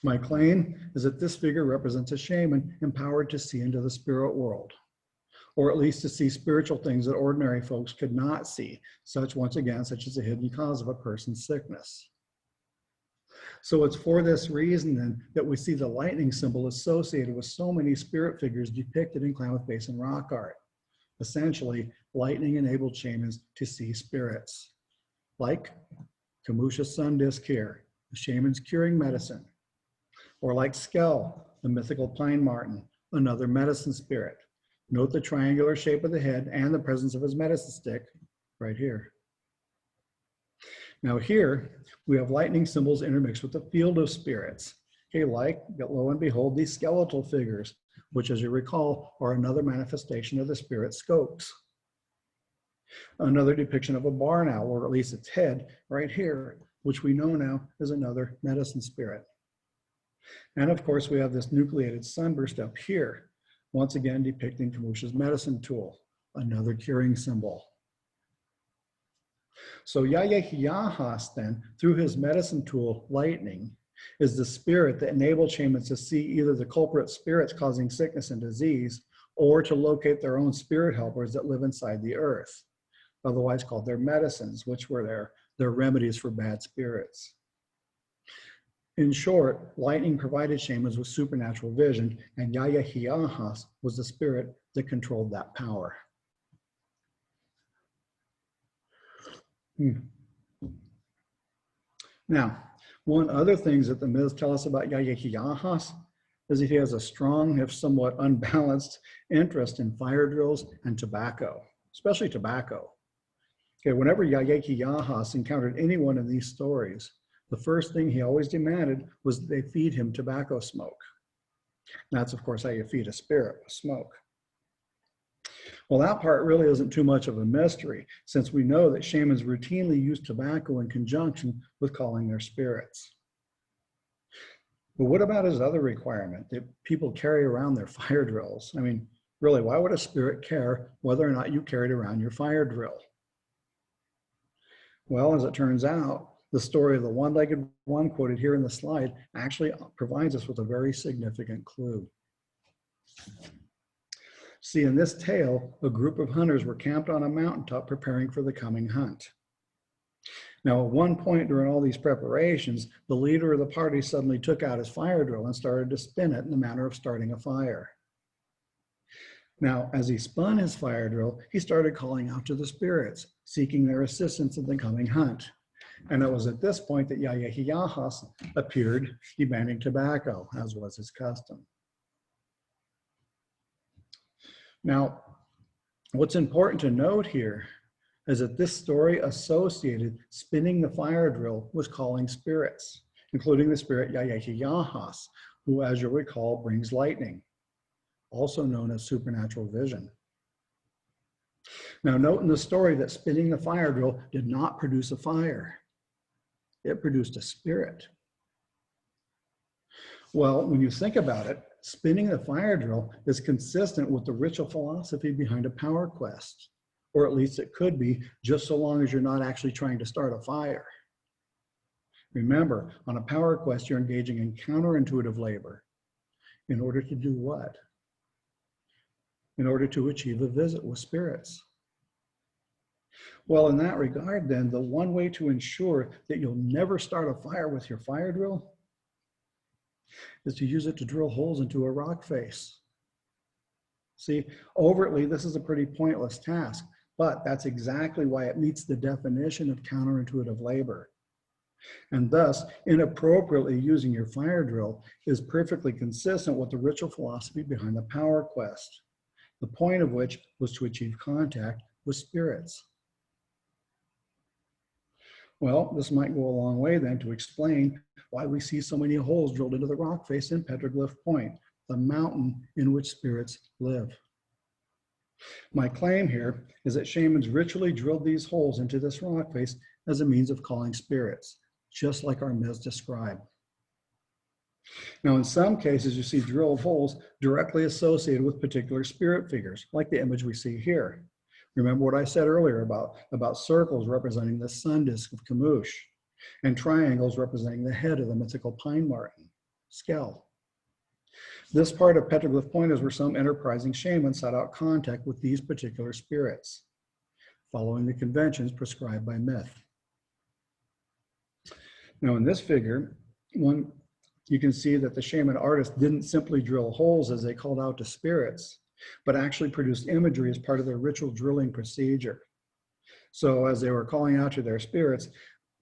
My claim is that this figure represents a shaman empowered to see into the spirit world, or at least to see spiritual things that ordinary folks could not see, such as the hidden cause of a person's sickness. So it's for this reason then that we see the lightning symbol associated with so many spirit figures depicted in Klamath Basin rock art. Essentially, lightning enabled shamans to see spirits, like Kamoosh's sun disk here, the shaman's curing medicine, or like Skell, the mythical pine marten, another medicine spirit. Note the triangular shape of the head and the presence of his medicine stick right here. Now here, we have lightning symbols intermixed with the field of spirits. Okay, like, lo and behold, these skeletal figures, which, as you recall, are another manifestation of the spirit Skokes. Another depiction of a barn owl, or at least its head, right here, which we know now is another medicine spirit. And of course, we have this nucleated sunburst up here, once again depicting Kamusha's medicine tool, another curing symbol. So Yahya-Hiyahas then, through his medicine tool, lightning, is the spirit that enabled shamans to see either the culprit spirits causing sickness and disease, or to locate their own spirit helpers that live inside the earth, otherwise called their medicines, which were their remedies for bad spirits. In short, lightning provided shamans with supernatural vision, and Yahya-Hiyahas was the spirit that controlled that power. Now, one other thing that the myths tell us about Yahya-Hiyahas is that he has a strong, if somewhat unbalanced, interest in fire drills and tobacco, especially tobacco. Okay, whenever Yahya-Hiyahas encountered anyone in these stories, the first thing he always demanded was that they feed him tobacco smoke. That's, of course, how you feed a spirit with smoke. Well, that part really isn't too much of a mystery, since we know that shamans routinely use tobacco in conjunction with calling their spirits. But what about his other requirement, that people carry around their fire drills? I mean, really, why would a spirit care whether or not you carried around your fire drill? Well, as it turns out, the story of the one-legged one quoted here in the slide actually provides us with a very significant clue. See, in this tale, a group of hunters were camped on a mountaintop preparing for the coming hunt. Now, at one point during all these preparations, the leader of the party suddenly took out his fire drill and started to spin it in the manner of starting a fire. Now, as he spun his fire drill, he started calling out to the spirits, seeking their assistance in the coming hunt. And it was at this point that Yahya-Hiyahas appeared, demanding tobacco, as was his custom. Now, what's important to note here is that this story associated spinning the fire drill with calling spirits, including the spirit Yahya-Hiyahas, who, as you'll recall, brings lightning, also known as supernatural vision. Now, note in the story that spinning the fire drill did not produce a fire. It produced a spirit. Well, when you think about it, spinning the fire drill is consistent with the ritual philosophy behind a power quest, or at least it could be, just so long as you're not actually trying to start a fire. Remember, on a power quest, you're engaging in counterintuitive labor. In order to do what? In order to achieve a visit with spirits. Well, in that regard, then, the one way to ensure that you'll never start a fire with your fire drill is to use it to drill holes into a rock face. See, overtly, this is a pretty pointless task, but that's exactly why it meets the definition of counterintuitive labor. And thus, inappropriately using your fire drill is perfectly consistent with the ritual philosophy behind the power quest, the point of which was to achieve contact with spirits. Well, this might go a long way then to explain why we see so many holes drilled into the rock face in Petroglyph Point, the mountain in which spirits live. My claim here is that shamans ritually drilled these holes into this rock face as a means of calling spirits, just like our myths describe. Now, in some cases, you see drilled holes directly associated with particular spirit figures, like the image we see here. Remember what I said earlier about circles representing the sun disk of Kamush, and triangles representing the head of the mythical pine marten, Skell. This part of Petroglyph Point is where some enterprising shamans sought out contact with these particular spirits, following the conventions prescribed by myth. Now, in this figure, you can see that the shaman artist didn't simply drill holes as they called out to spirits, but actually produced imagery as part of their ritual drilling procedure. So as they were calling out to their spirits,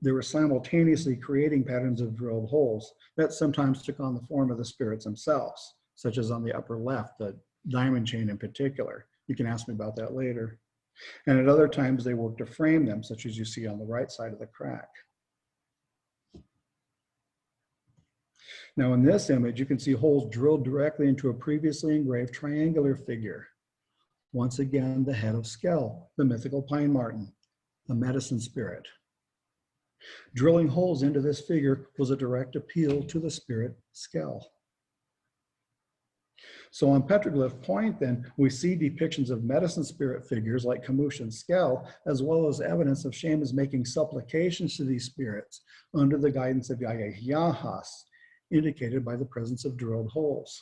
they were simultaneously creating patterns of drilled holes that sometimes took on the form of the spirits themselves, such as on the upper left, the diamond chain in particular. You can ask me about that later. And at other times they worked to frame them, such as you see on the right side of the crack. Now in this image, you can see holes drilled directly into a previously engraved triangular figure. Once again, the head of Skell, the mythical pine marten, the medicine spirit. Drilling holes into this figure was a direct appeal to the spirit Skell. So on Petroglyph Point, then, we see depictions of medicine spirit figures like Camush and Skell, as well as evidence of shamans making supplications to these spirits under the guidance of Yayahas, indicated by the presence of drilled holes.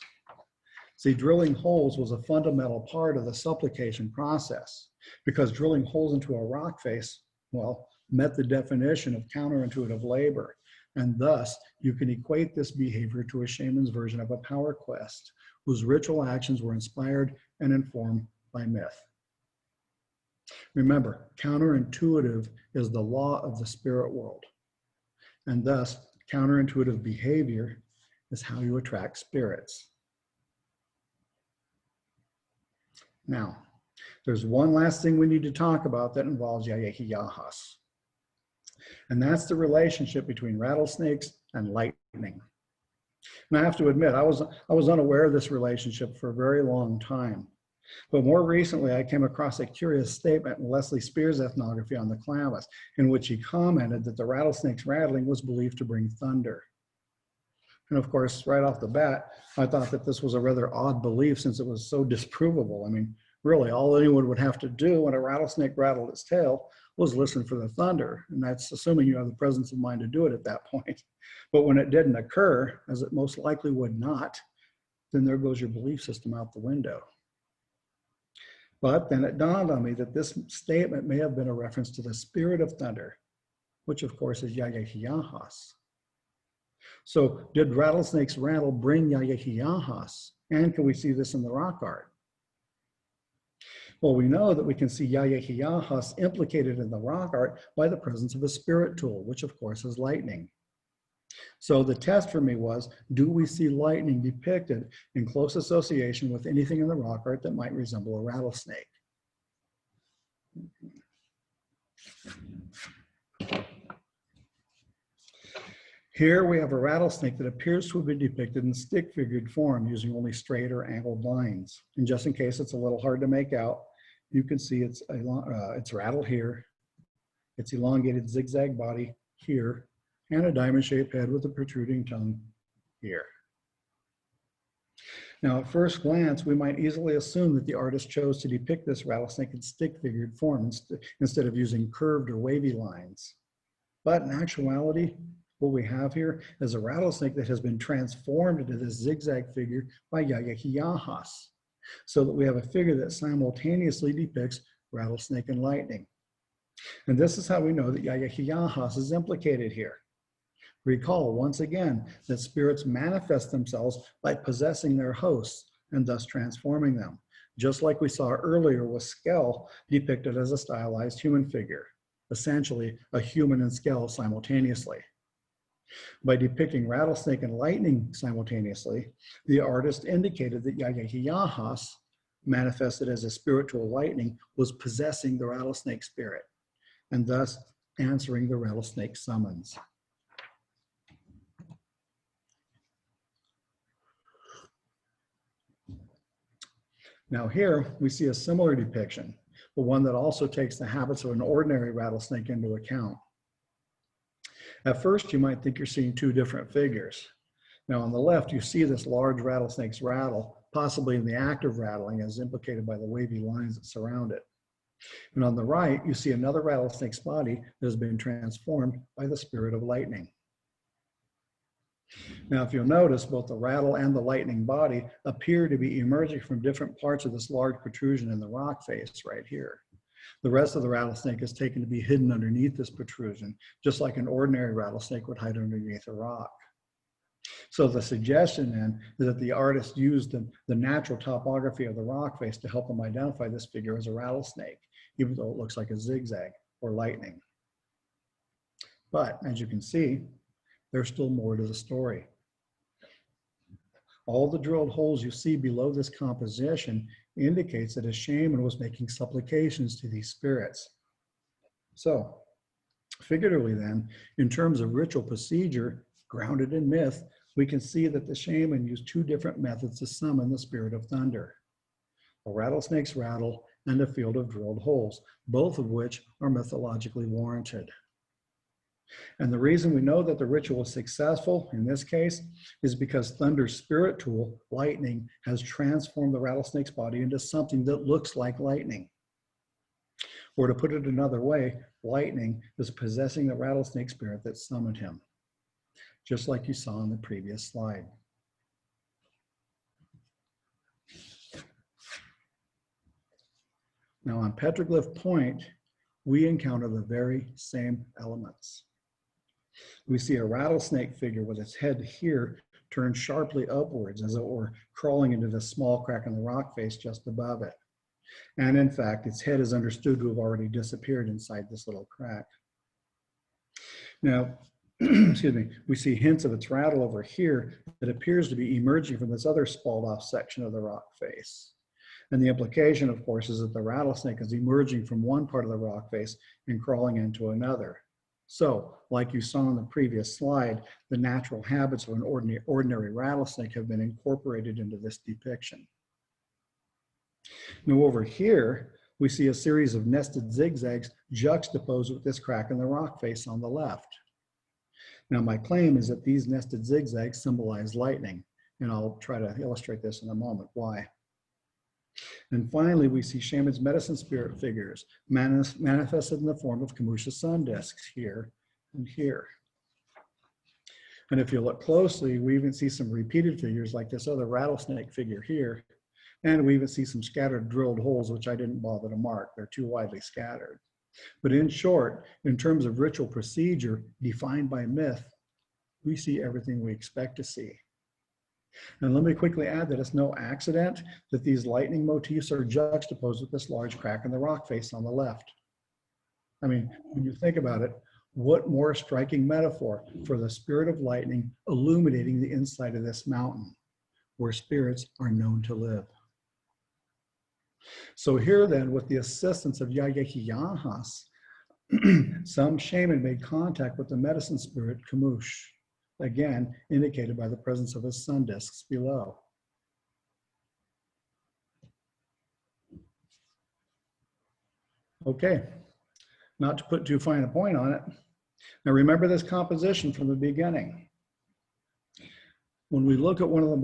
See, drilling holes was a fundamental part of the supplication process, because drilling holes into a rock face, well, met the definition of counterintuitive labor, and thus you can equate this behavior to a shaman's version of a power quest, whose ritual actions were inspired and informed by myth. Remember, counterintuitive is the law of the spirit world, and thus counterintuitive behavior is how you attract spirits. Now, there's one last thing we need to talk about that involves Yayahas, and that's the relationship between rattlesnakes and lightning. And I have to admit, I was unaware of this relationship for a very long time. But more recently, I came across a curious statement in Leslie Spears' ethnography on the Klamath, in which he commented that the rattlesnake's rattling was believed to bring thunder. And of course, right off the bat, I thought that this was a rather odd belief since it was so disprovable. I mean, really, all anyone would have to do when a rattlesnake rattled its tail was listen for the thunder. And that's assuming you have the presence of mind to do it at that point. But when it didn't occur, as it most likely would not, then there goes your belief system out the window. But then it dawned on me that this statement may have been a reference to the spirit of thunder, which of course is Yayahas. So did rattlesnakes rattle bring Yayahas? And can we see this in the rock art? Well, we know that we can see Yayahas implicated in the rock art by the presence of a spirit tool, which of course is lightning. So the test for me was, do we see lightning depicted in close association with anything in the rock art that might resemble a rattlesnake? Here we have a rattlesnake that appears to have been depicted in stick-figured form using only straight or angled lines. And just in case it's a little hard to make out, you can see it's rattled here, its elongated zigzag body here, and a diamond-shaped head with a protruding tongue here. Now, at first glance, we might easily assume that the artist chose to depict this rattlesnake in stick-figured form instead of using curved or wavy lines. But in actuality, what we have here is a rattlesnake that has been transformed into this zigzag figure by Yayahas, so that we have a figure that simultaneously depicts rattlesnake and lightning. And this is how we know that Yayahas is implicated here. Recall once again that spirits manifest themselves by possessing their hosts and thus transforming them, just like we saw earlier with Skell depicted as a stylized human figure, essentially a human and Skell simultaneously. By depicting rattlesnake and lightning simultaneously, the artist indicated that Yayahas, manifested as a spiritual lightning, was possessing the rattlesnake spirit and thus answering the rattlesnake summons. Now here we see a similar depiction, but one that also takes the habits of an ordinary rattlesnake into account. At first, you might think you're seeing two different figures. Now on the left, you see this large rattlesnake's rattle, possibly in the act of rattling as implicated by the wavy lines that surround it. And on the right, you see another rattlesnake's body that has been transformed by the spirit of lightning. Now, if you'll notice, both the rattle and the lightning body appear to be emerging from different parts of this large protrusion in the rock face right here. The rest of the rattlesnake is taken to be hidden underneath this protrusion, just like an ordinary rattlesnake would hide underneath a rock. So the suggestion then is that the artist used the natural topography of the rock face to help them identify this figure as a rattlesnake, even though it looks like a zigzag or lightning. But as you can see, there's still more to the story. All the drilled holes you see below this composition indicates that a shaman was making supplications to these spirits. So, figuratively then, in terms of ritual procedure, grounded in myth, we can see that the shaman used two different methods to summon the spirit of thunder: a rattlesnake's rattle and a field of drilled holes, both of which are mythologically warranted. And the reason we know that the ritual was successful in this case is because Thunder's spirit tool, lightning, has transformed the rattlesnake's body into something that looks like lightning. Or to put it another way, lightning is possessing the rattlesnake spirit that summoned him, just like you saw in the previous slide. Now on Petroglyph Point, we encounter the very same elements. We see a rattlesnake figure with its head here turned sharply upwards, as it were crawling into this small crack in the rock face just above it. And in fact, its head is understood to have already disappeared inside this little crack. Now, excuse me, we see hints of its rattle over here that appears to be emerging from this other spalled off section of the rock face. And the implication, of course, is that the rattlesnake is emerging from one part of the rock face and crawling into another. So, like you saw in the previous slide, the natural habits of an ordinary rattlesnake have been incorporated into this depiction. Now over here, we see a series of nested zigzags juxtaposed with this crack in the rock face on the left. Now my claim is that these nested zigzags symbolize lightning, and I'll try to illustrate this in a moment why. And finally, we see shaman's medicine spirit figures manifested in the form of Kamusha sun discs here and here. And if you look closely, we even see some repeated figures like this other rattlesnake figure here. And we even see some scattered drilled holes, which I didn't bother to mark. They're too widely scattered. But in short, in terms of ritual procedure defined by myth, we see everything we expect to see. And let me quickly add that it's no accident that these lightning motifs are juxtaposed with this large crack in the rock face on the left. I mean, when you think about it, what more striking metaphor for the spirit of lightning illuminating the inside of this mountain, where spirits are known to live. So here then, with the assistance of Yayahiyahas, some shaman made contact with the medicine spirit Kamush, again indicated by the presence of his sun discs below. Okay, not to put too fine a point on it. Now remember this composition from the beginning. When we look at one of the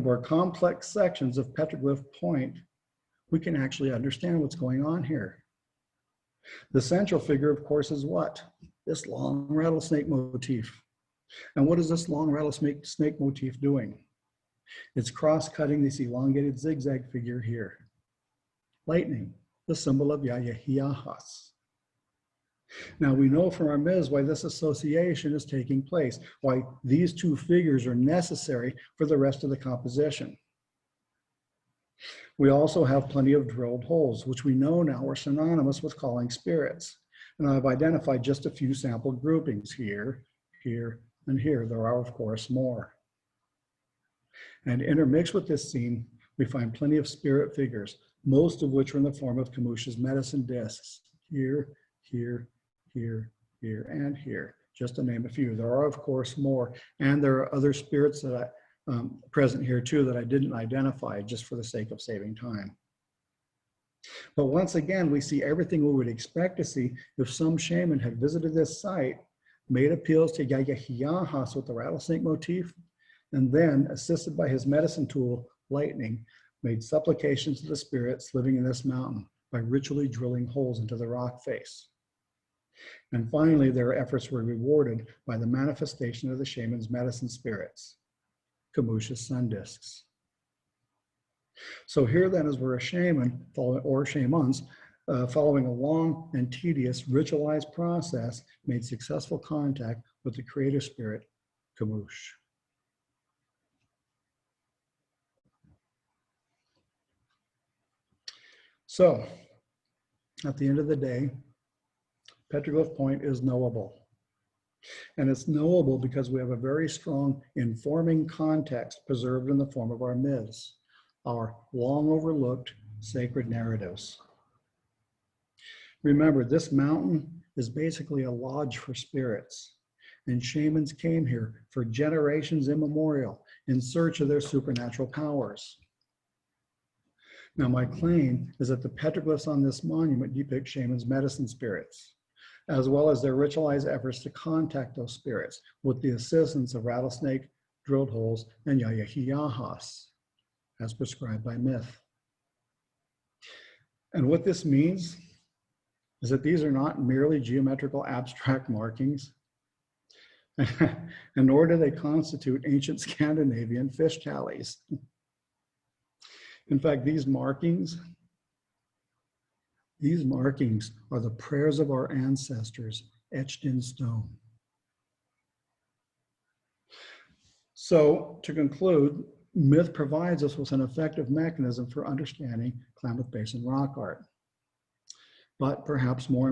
more complex sections of Petroglyph Point, we can actually understand what's going on here. The central figure, of course, is what? This long rattlesnake motif. And what is this long rattlesnake motif doing? It's cross-cutting this elongated zigzag figure here. Lightning, the symbol of Yayahiyahas. Now we know from our myths why this association is taking place, why these two figures are necessary for the rest of the composition. We also have plenty of drilled holes, which we know now are synonymous with calling spirits. And I've identified just a few sample groupings here, here, and here. There are, of course, more. And intermixed with this scene, we find plenty of spirit figures, most of which are in the form of Kamusha's medicine discs, here, here, here, here, and here, just to name a few. There are, of course, more, and there are other spirits that present here too that I didn't identify just for the sake of saving time. But once again, we see everything we would expect to see if some shaman had visited this site, made appeals to Yayahiyahas with the rattlesnake motif, and then, assisted by his medicine tool, lightning, made supplications to the spirits living in this mountain by ritually drilling holes into the rock face. And finally, their efforts were rewarded by the manifestation of the shaman's medicine spirits, Kamusha's sun discs. So here then is where a shaman, or shamans, following a long and tedious ritualized process, made successful contact with the creative spirit, Kamush. So, At the end of the day, Petroglyph Point is knowable. And it's knowable because we have a very strong informing context preserved in the form of our myths, our long overlooked sacred narratives. Remember, this mountain is basically a lodge for spirits, and shamans came here for generations immemorial in search of their supernatural powers. Now, my claim is that the petroglyphs on this monument depict shamans' medicine spirits, as well as their ritualized efforts to contact those spirits with the assistance of rattlesnake, drilled holes, and yayahiyahas, as prescribed by myth. And what this means is that these are not merely geometrical abstract markings, and nor do they constitute ancient Scandinavian fish tallies. In fact, these markings are the prayers of our ancestors etched in stone. So, to conclude, myth provides us with an effective mechanism for understanding Klamath Basin rock art. But perhaps most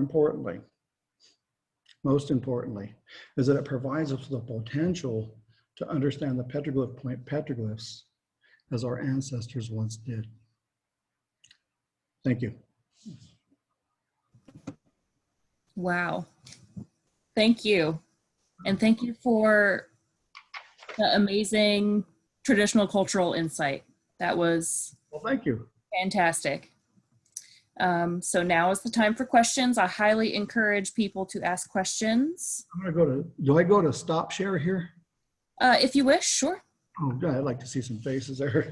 importantly, is that it provides us with the potential to understand the Petroglyph Point petroglyphs as our ancestors once did. Thank you. Wow. Thank you. And thank you for the amazing traditional cultural insight. That was Well, thank you. fantastic. So now is the time for questions. I highly encourage people to ask questions. I'm gonna do I go to stop share here? If you wish, sure. Oh, God, I'd like to see some faces there.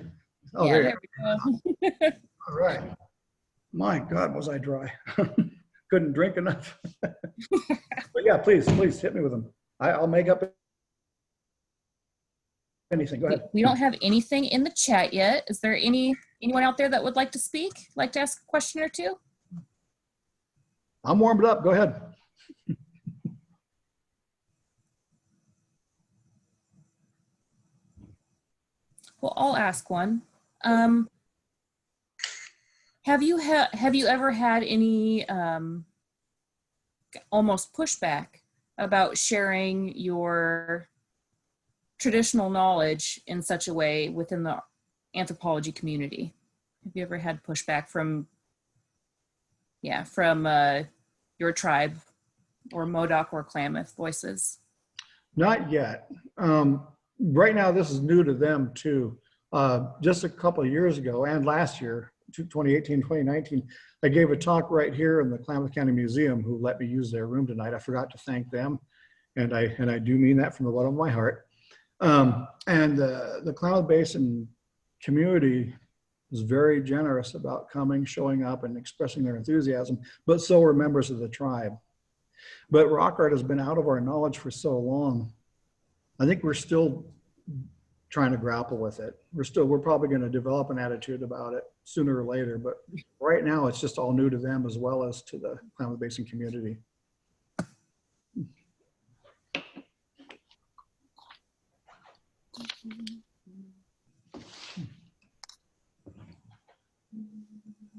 Oh, Yeah, there there you we go. go. All right. My God, was I dry. Couldn't drink enough. But yeah, please hit me with them. I'll make up anything. Go ahead. We don't have anything in the chat yet. Is there anyone out there that would like to speak, like to ask a question or two? I'm warmed up. Go ahead. Well, I'll ask one. Have you ever had any almost pushback about sharing your traditional knowledge in such a way within the anthropology community? Have you ever had pushback from your tribe or Modoc or Klamath voices? Not yet. Right now, this is new to them too. Just a couple of years ago and last year, 2018, 2019, I gave a talk right here in the Klamath County Museum, who let me use their room tonight. I forgot to thank them, and I do mean that from the bottom of my heart. And the Klamath Basin community was very generous about coming, showing up, and expressing their enthusiasm, but so were members of the tribe. But rock art has been out of our knowledge for so long. I think we're still trying to grapple with it. We're probably going to develop an attitude about it sooner or later, but right now it's just all new to them as well as to the Klamath Basin community.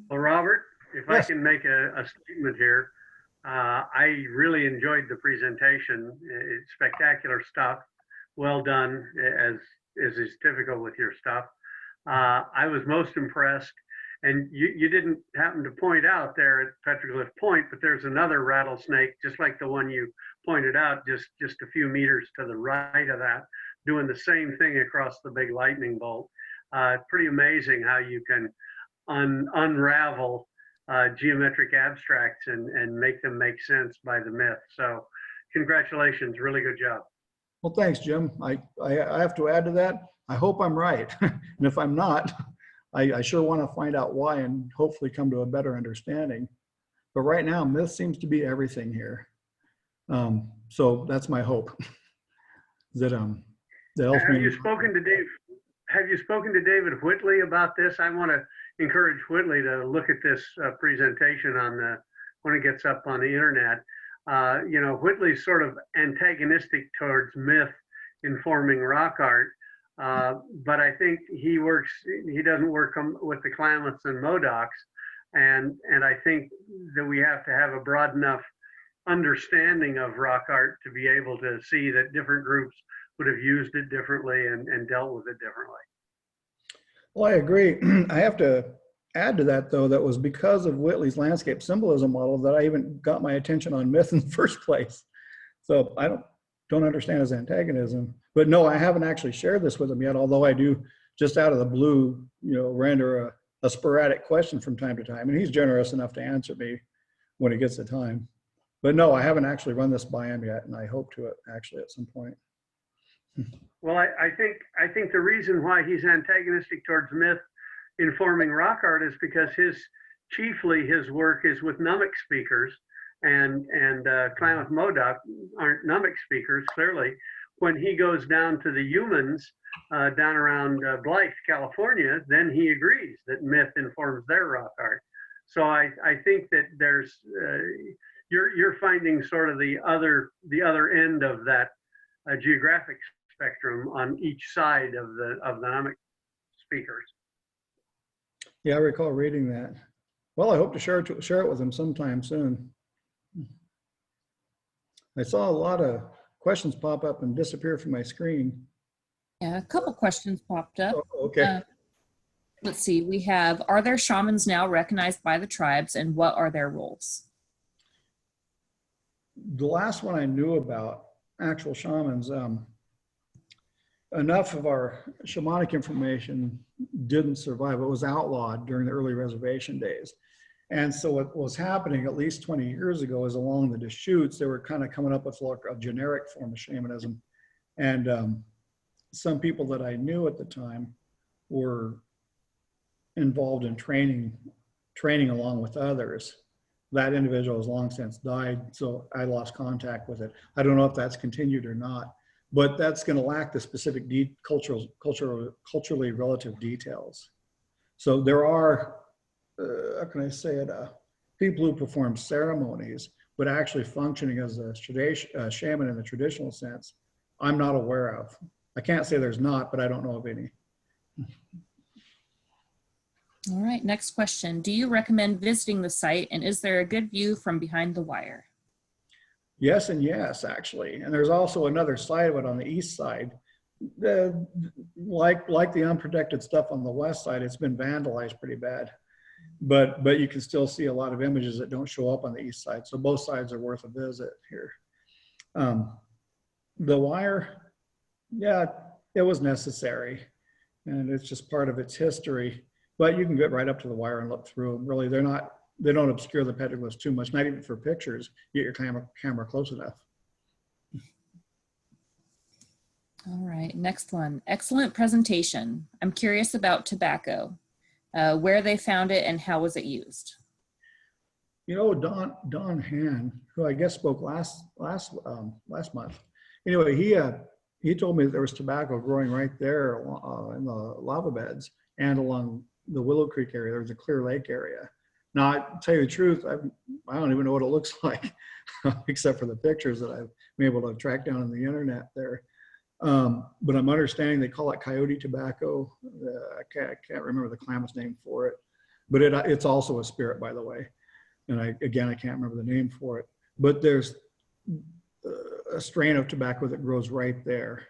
Well, Robert, if Yes. I can make a statement here, I really enjoyed the presentation. It's spectacular stuff. Well done, as is typical with your stuff. I was most impressed, and you didn't happen to point out there at Petroglyph Point, but there's another rattlesnake, just like the one you pointed out, just a few meters to the right of that, doing the same thing across the big lightning bolt. Pretty amazing how you can unravel geometric abstracts and make them make sense by the myth. So congratulations, really good job. Well, thanks, Jim. I have to add to that. I hope I'm right. And if I'm not, I sure want to find out why and hopefully come to a better understanding. But right now, myth seems to be everything here. So that's my hope. That helps me. Have you spoken to David Whitley about this? I want to encourage Whitley to look at this presentation when it gets up on the internet. Whitley's sort of antagonistic towards myth informing rock art, but I think he doesn't work with the Klamaths and Modocs, And I think that we have to have a broad enough understanding of rock art to be able to see that different groups would have used it differently and dealt with it differently. Well, I agree. I have to add to that, though, that was because of Whitley's landscape symbolism model that I even got my attention on myth in the first place. So I don't understand his antagonism. But no, I haven't actually shared this with him yet, although I do, just out of the blue, render a sporadic question from time to time. And he's generous enough to answer me when he gets the time. But no, I haven't actually run this by him yet, and I hope to actually at some point. Well, I think the reason why he's antagonistic towards myth informing rock art is because chiefly his work is with Numic speakers, and Klamath Modoc aren't Numic speakers, clearly. When he goes down to the humans down around Blythe, California, then he agrees that myth informs their rock art. So I think that there's you're finding sort of the other end of that geographic spectrum on each side of the Numic speakers. Yeah, I recall reading that. Well, I hope to share it with him sometime soon. I saw a lot of questions pop up and disappear from my screen. Yeah, a couple questions popped up. Oh, okay. Let's see, we have, are there shamans now recognized by the tribes, and what are their roles? The last one I knew about, actual shamans, enough of our shamanic information didn't survive. It was outlawed during the early reservation days. And so what was happening at least 20 years ago is along the Deschutes, they were kind of coming up with a generic form of shamanism. And some people that I knew at the time were involved in training along with others. That individual has long since died, so I lost contact with it. I don't know if that's continued or not, but that's going to lack the specific culturally relative details. So there are, how can I say it, people who perform ceremonies, but actually functioning as a shaman in the traditional sense, I'm not aware of. I can't say there's not, but I don't know of any. All right, next question. Do you recommend visiting the site, and is there a good view from behind the wire? Yes and yes, actually. And there's also another side of it on the east side. Like the unprotected stuff on the west side, it's been vandalized pretty bad. But you can still see a lot of images that don't show up on the east side. So both sides are worth a visit here. The wire, yeah, it was necessary. And it's just part of its history. But you can get right up to the wire and look through them. Really, they don't obscure the petroglyphs too much, not even for pictures. You get your camera close enough. All right, next one. Excellent presentation. I'm curious about tobacco, where they found it and how was it used? You know, Don Han, who I guess spoke last month. Anyway, he told me that there was tobacco growing right there in the lava beds and along the Willow Creek area. There's a Clear Lake area. Now, to tell you the truth, I don't even know what it looks like, except for the pictures that I've been able to track down on the internet there. But I'm understanding they call it coyote tobacco. I can't remember the Klamath name for it, but it's also a spirit, by the way. And I can't remember the name for it. But there's a strain of tobacco that grows right there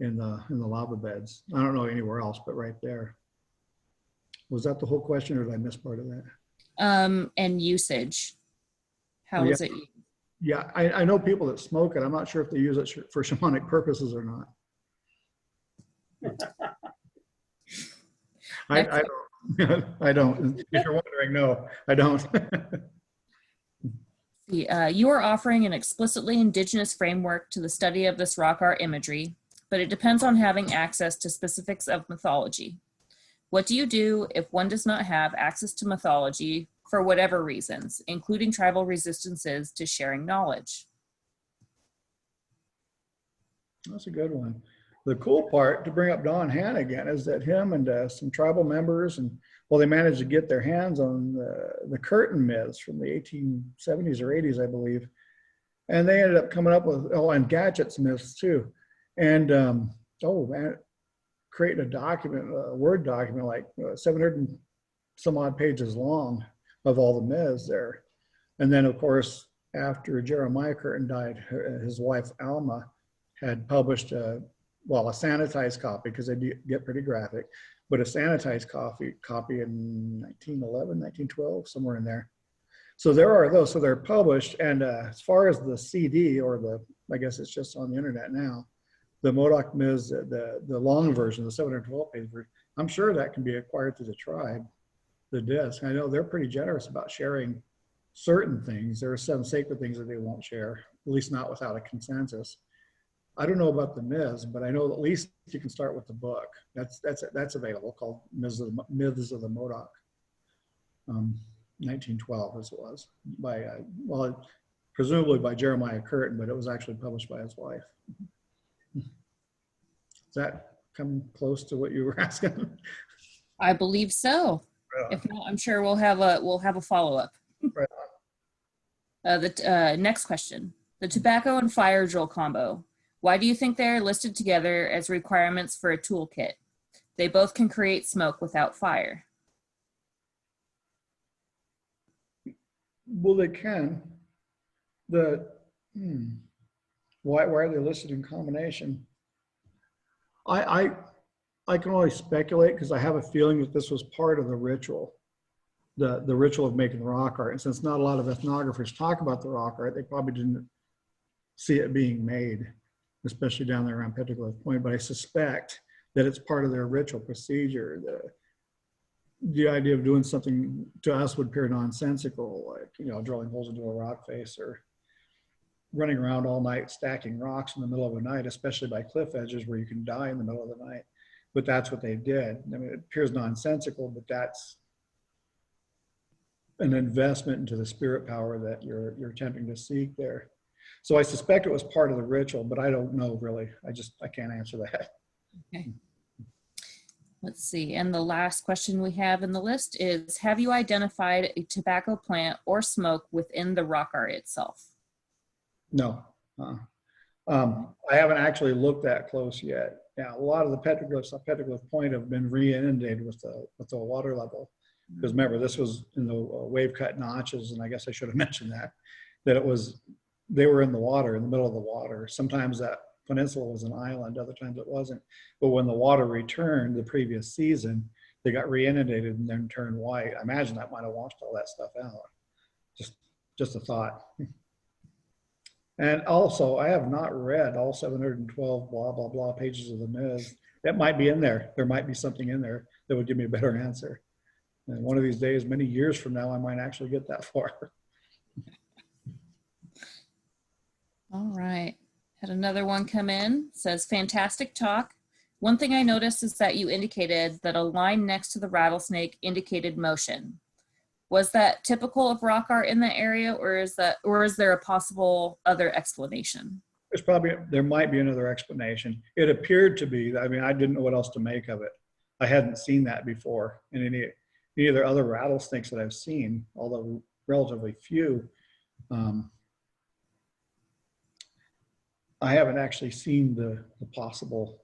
in the lava beds. I don't know anywhere else, but right there. Was that the whole question, or did I miss part of that? And usage. How is it used? Yeah, I know people that smoke it. I'm not sure if they use it for shamanic purposes or not. I don't. I don't. If you're wondering, no, I don't. You are offering an explicitly indigenous framework to the study of this rock art imagery, but it depends on having access to specifics of mythology. What do you do if one does not have access to mythology for whatever reasons, including tribal resistances to sharing knowledge? That's a good one. The cool part, to bring up Don Han again, is that him and some tribal members, they managed to get their hands on the curtain myths from the 1870s or 80s, I believe. And they ended up coming up with, and gadgets myths too. And, creating a document, a Word document, like 700 and some odd pages long of all the myths there. And then, of course, after Jeremiah Curtin died, his wife Alma had published a sanitized copy, because they get pretty graphic, but a sanitized copy in 1911, 1912, somewhere in there. So there are those, so they're published. And as far as the CD, or I guess it's just on the internet now, the Modoc myths, the long version, the 712 page version, I'm sure that can be acquired through the tribe, the disc. I know they're pretty generous about sharing certain things. There are some sacred things that they won't share, at least not without a consensus. I don't know about the myths, but I know at least you can start with the book. That's available, called Myths of the Modoc. 1912 as it was, by presumably by Jeremiah Curtin, but it was actually published by his wife. Does that come close to what you were asking? I believe so. Right. If not, I'm sure we'll have a follow-up. Right. The next question: the tobacco and fire drill combo. Why do you think they are listed together as requirements for a toolkit? They both can create smoke without fire. Well, they can. Why are they listed in combination? I can only speculate, because I have a feeling that this was part of the ritual, the ritual of making rock art. And since not a lot of ethnographers talk about the rock art, they probably didn't see it being made, especially down there around Petroglyph Point. But I suspect that it's part of their ritual procedure. The idea of doing something to us would appear nonsensical, like, drilling holes into a rock face, or running around all night stacking rocks in the middle of the night, especially by cliff edges where you can die in the middle of the night. But that's what they did. I mean, it appears nonsensical, but that's an investment into the spirit power that you're attempting to seek there. So I suspect it was part of the ritual, but I don't know really. I can't answer that. Okay. Let's see. And the last question we have in the list is, have you identified a tobacco plant or smoke within the rock art itself? No. I haven't actually looked that close yet. Yeah, a lot of the petroglyphs on Petroglyph Point have been re-inundated with the water level. Because remember, this was in the wave cut notches, and I guess I should have mentioned that they were in the water, in the middle of the water. Sometimes that peninsula was an island, other times it wasn't. But when the water returned the previous season, they got re-inundated and then turned white. I imagine that might have washed all that stuff out. Just a thought. And also, I have not read all 712 blah, blah, blah pages of the myths. That might be in there. There might be something in there that would give me a better answer. And one of these days, many years from now, I might actually get that far. All right. Had another one come in. Says, fantastic talk. One thing I noticed is that you indicated that a line next to the rattlesnake indicated motion. Was that typical of rock art in the area, or is there a possible other explanation? There might be another explanation. It appeared to be. I mean, I didn't know what else to make of it. I hadn't seen that before in any of the other rattlesnakes that I've seen, although relatively few. I haven't actually seen the possible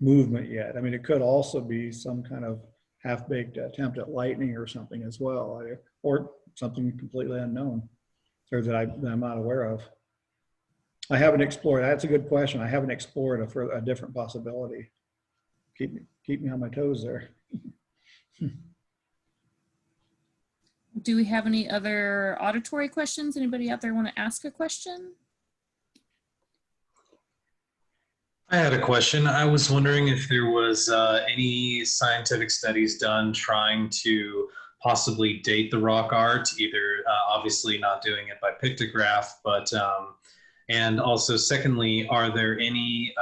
movement yet. I mean, it could also be some kind of half-baked attempt at lightning or something as well, or something completely unknown, or that I'm not aware of. I haven't explored. That's a good question. I haven't explored a different possibility. Keep me on my toes there. Do we have any other auditory questions? Anybody out there want to ask a question? I had a question. I was wondering if there was any scientific studies done trying to possibly date the rock art, either obviously not doing it by pictograph, but and also secondly, are there any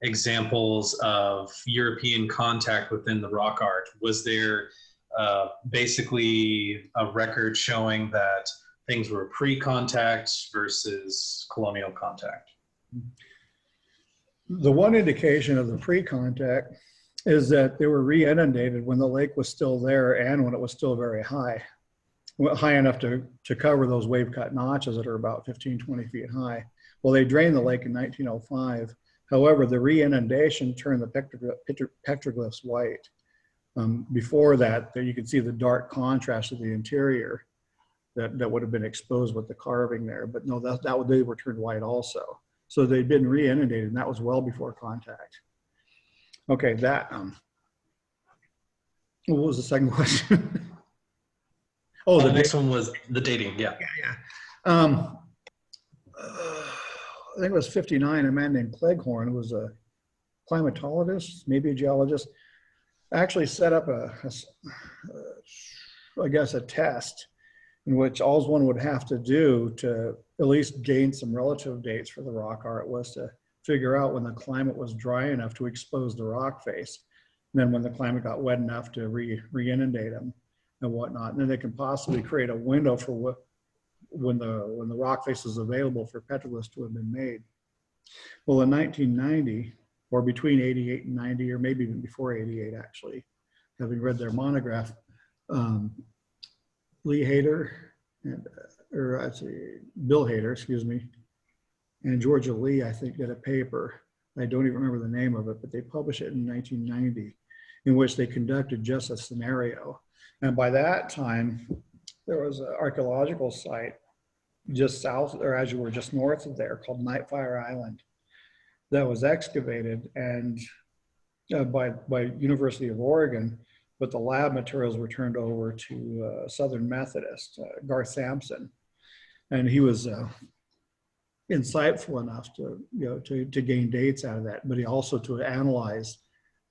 examples of European contact within the rock art? Was there basically a record showing that things were pre-contact versus colonial contact? The one indication of the pre-contact is that they were re-inundated when the lake was still there and when it was still very high enough to cover those wave-cut notches that are about 15, 20 feet high. Well, they drained the lake in 1905. However, the re-inundation turned the petroglyphs white. Before that, you could see the dark contrast of the interior that would have been exposed with the carving there. But no, they were turned white also. So they'd been re-inundated, and that was well before contact. Okay, what was the second question? Oh, the next one was the dating. Yeah. I think it was 59, a man named Cleghorn, who was a climatologist, maybe a geologist, actually set up I guess a test in which all one would have to do to at least gain some relative dates for the rock art was to figure out when the climate was dry enough to expose the rock face, and then when the climate got wet enough to re-inundate them and whatnot. And then they can possibly create a window for when the rock face is available for petroglyphs to have been made. Well, in 1990, or between 88 and 90, or maybe even before 88 actually, having read their monograph, Lee Hayter, Bill Hayter, excuse me, and Georgia Lee, I think, did a paper. I don't even remember the name of it, but they published it in 1990, in which they conducted just a scenario. And by that time, there was an archaeological site just south, or as you were just north of there, called Nightfire Island, that was excavated and by University of Oregon, but the lab materials were turned over to Southern Methodist, Garth Sampson, and he was insightful enough to gain dates out of that, but he also to analyze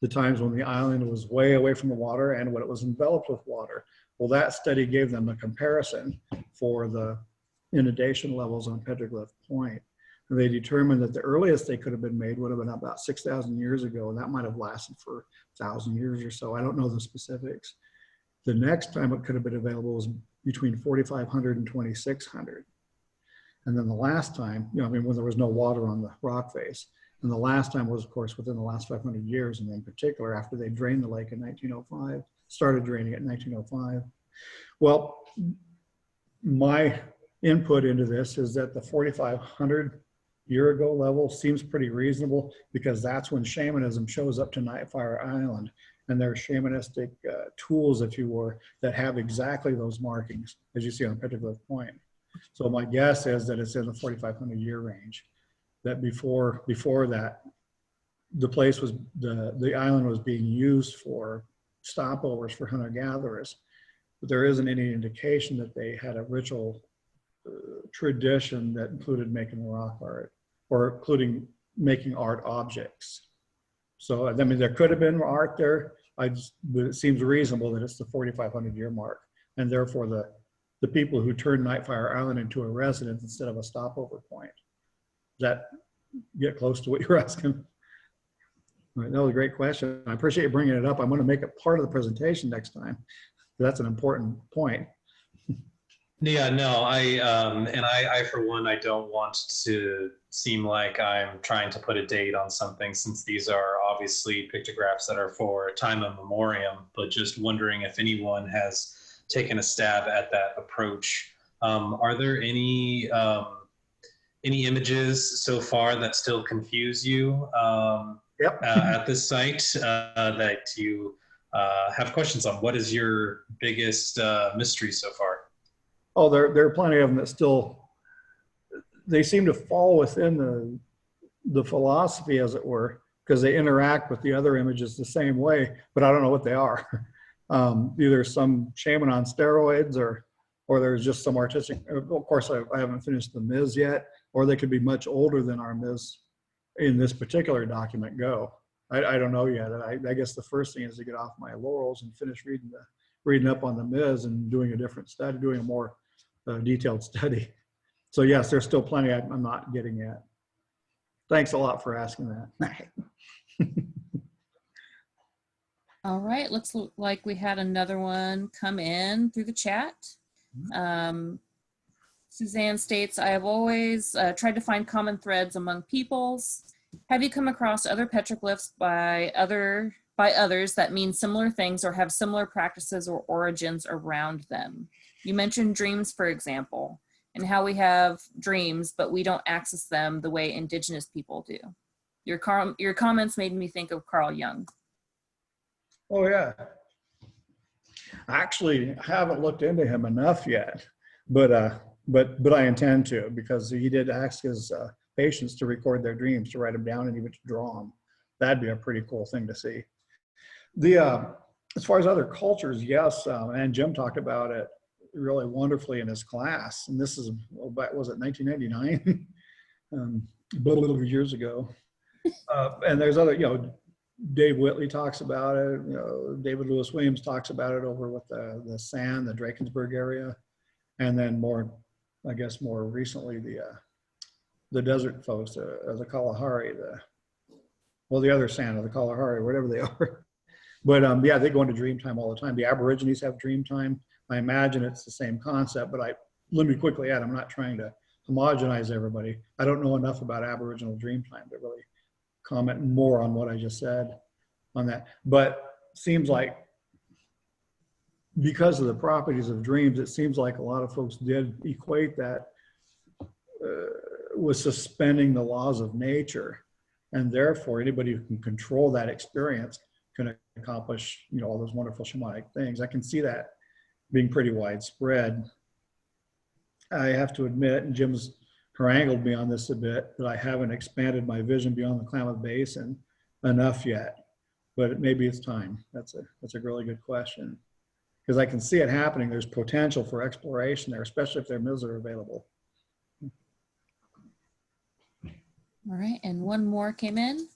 the times when the island was way away from the water and when it was enveloped with water. Well, that study gave them a comparison for the inundation levels on Petroglyph Point. And they determined that the earliest they could have been made would have been about 6,000 years ago, and that might have lasted for 1,000 years or so. I don't know the specifics. The next time it could have been available was between 4,500 and 2,600. And then the last time, when there was no water on the rock face. And the last time was, of course, within the last 500 years, and in particular, after they drained the lake in 1905, started draining it in 1905. Well, my input into this is that the 4,500 year ago level seems pretty reasonable, because that's when shamanism shows up to Nightfire Island, and there are shamanistic tools, if you were, that have exactly those markings, as you see on Petroglyph Point. So my guess is that it's in the 4,500 year range. That before that, the place was, the island was being used for stopovers for hunter-gatherers, but there isn't any indication that they had a ritual tradition that included making rock art, or including making art objects. So, I mean, there could have been art there. But it seems reasonable that it's the 4,500 year mark, and therefore the people who turned Nightfire Island into a residence instead of a stopover point. Does that get close to what you're asking? All right, that was a great question. I appreciate you bringing it up. I'm going to make it part of the presentation next time. That's an important point. Yeah, no, I for one, I don't want to seem like I'm trying to put a date on something, since these are obviously pictographs that are for time immemorial, but just wondering if anyone has taken a stab at that approach. Are there any images so far that still confuse you at this site that you have questions on? What is your biggest mystery so far? Oh, there are plenty of them that still, they seem to fall within the philosophy, as it were, because they interact with the other images the same way, but I don't know what they are. Either some shaman on steroids, or there's just some artistic, of course I haven't finished the Ms yet, or they could be much older than our Ms in this particular document go. I don't know yet. I guess the first thing is to get off my laurels and finish reading up on the Ms and doing a different study, doing a more detailed study. So yes, there's still plenty I'm not getting yet. Thanks a lot for asking that. All right, looks like we had another one come in through the chat. Suzanne states, I have always tried to find common threads among peoples. Have you come across other petroglyphs by others that mean similar things or have similar practices or origins around them? You mentioned dreams, for example, and how we have dreams, but we don't access them the way indigenous people do. Your comments made me think of Carl Jung. Oh yeah, Actually, I haven't looked into him enough yet, but I intend to, because he did ask his patients to record their dreams, to write them down, and even to draw them. That'd be a pretty cool thing to see. As far as other cultures, yes, and Jim talked about it really wonderfully in his class. And this is, was it 1999? Years ago. And there's other, Dave Whitley talks about it. David Lewis Williams talks about it over with the Sand, the Drakensberg area, and then more recently the desert folks, the Kalahari, the other Sand of the Kalahari, whatever they are. But yeah, they go into dreamtime all the time. The Aborigines have dreamtime. I imagine it's the same concept, but let me quickly add, I'm not trying to homogenize everybody. I don't know enough about Aboriginal dreamtime to really comment more on what I just said on that. But seems like because of the properties of dreams, it seems like a lot of folks did equate that with suspending the laws of nature. And therefore, anybody who can control that experience can accomplish, all those wonderful shamanic things. I can see that being pretty widespread. I have to admit, and Jim's harangued me on this a bit, that I haven't expanded my vision beyond the Klamath Basin enough yet, but maybe it's time. That's a really good question, because I can see it happening. There's potential for exploration there, especially if their mills are available. All right, and one more came in.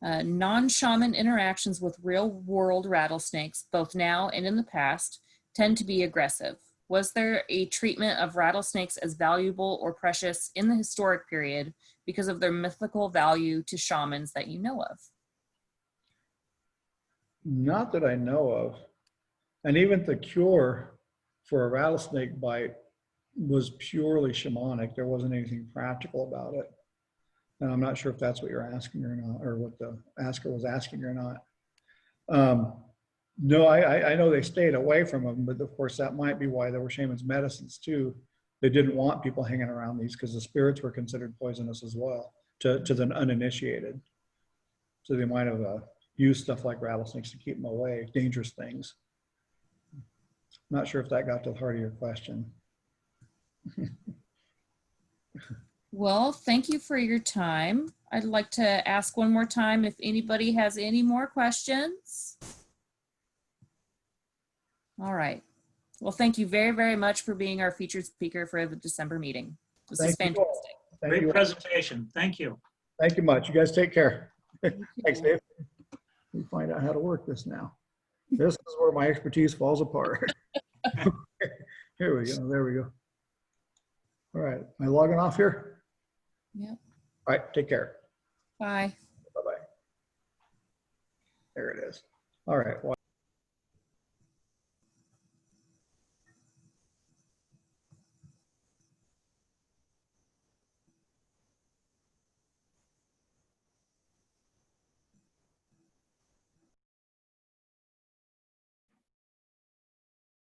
Non-shaman interactions with real-world rattlesnakes, both now and in the past, tend to be aggressive. Was there a treatment of rattlesnakes as valuable or precious in the historic period because of their mythical value to shamans that you know of? Not that I know of. And even the cure for a rattlesnake bite was purely shamanic. There wasn't anything practical about it. And I'm not sure if that's what you're asking or not, or what the asker was asking or not. No, I know they stayed away from them, but of course that might be why there were shamans' medicines too. They didn't want people hanging around these because the spirits were considered poisonous as well to the uninitiated. So they might have used stuff like rattlesnakes to keep them away, dangerous things. Not sure if that got to the heart of your question. Well, thank you for your time. I'd like to ask one more time if anybody has any more questions. All right. Well, thank you very, very much for being our featured speaker for the December meeting. This is fantastic. Great presentation. Thank you. Thank you much. You guys take care. Thanks, Dave. We find out how to work this now. This is where my expertise falls apart. Here we go. There we go. All right. Am I logging off here? Yep. All right. Take care. Bye. Bye-bye. There it is. All right. Well,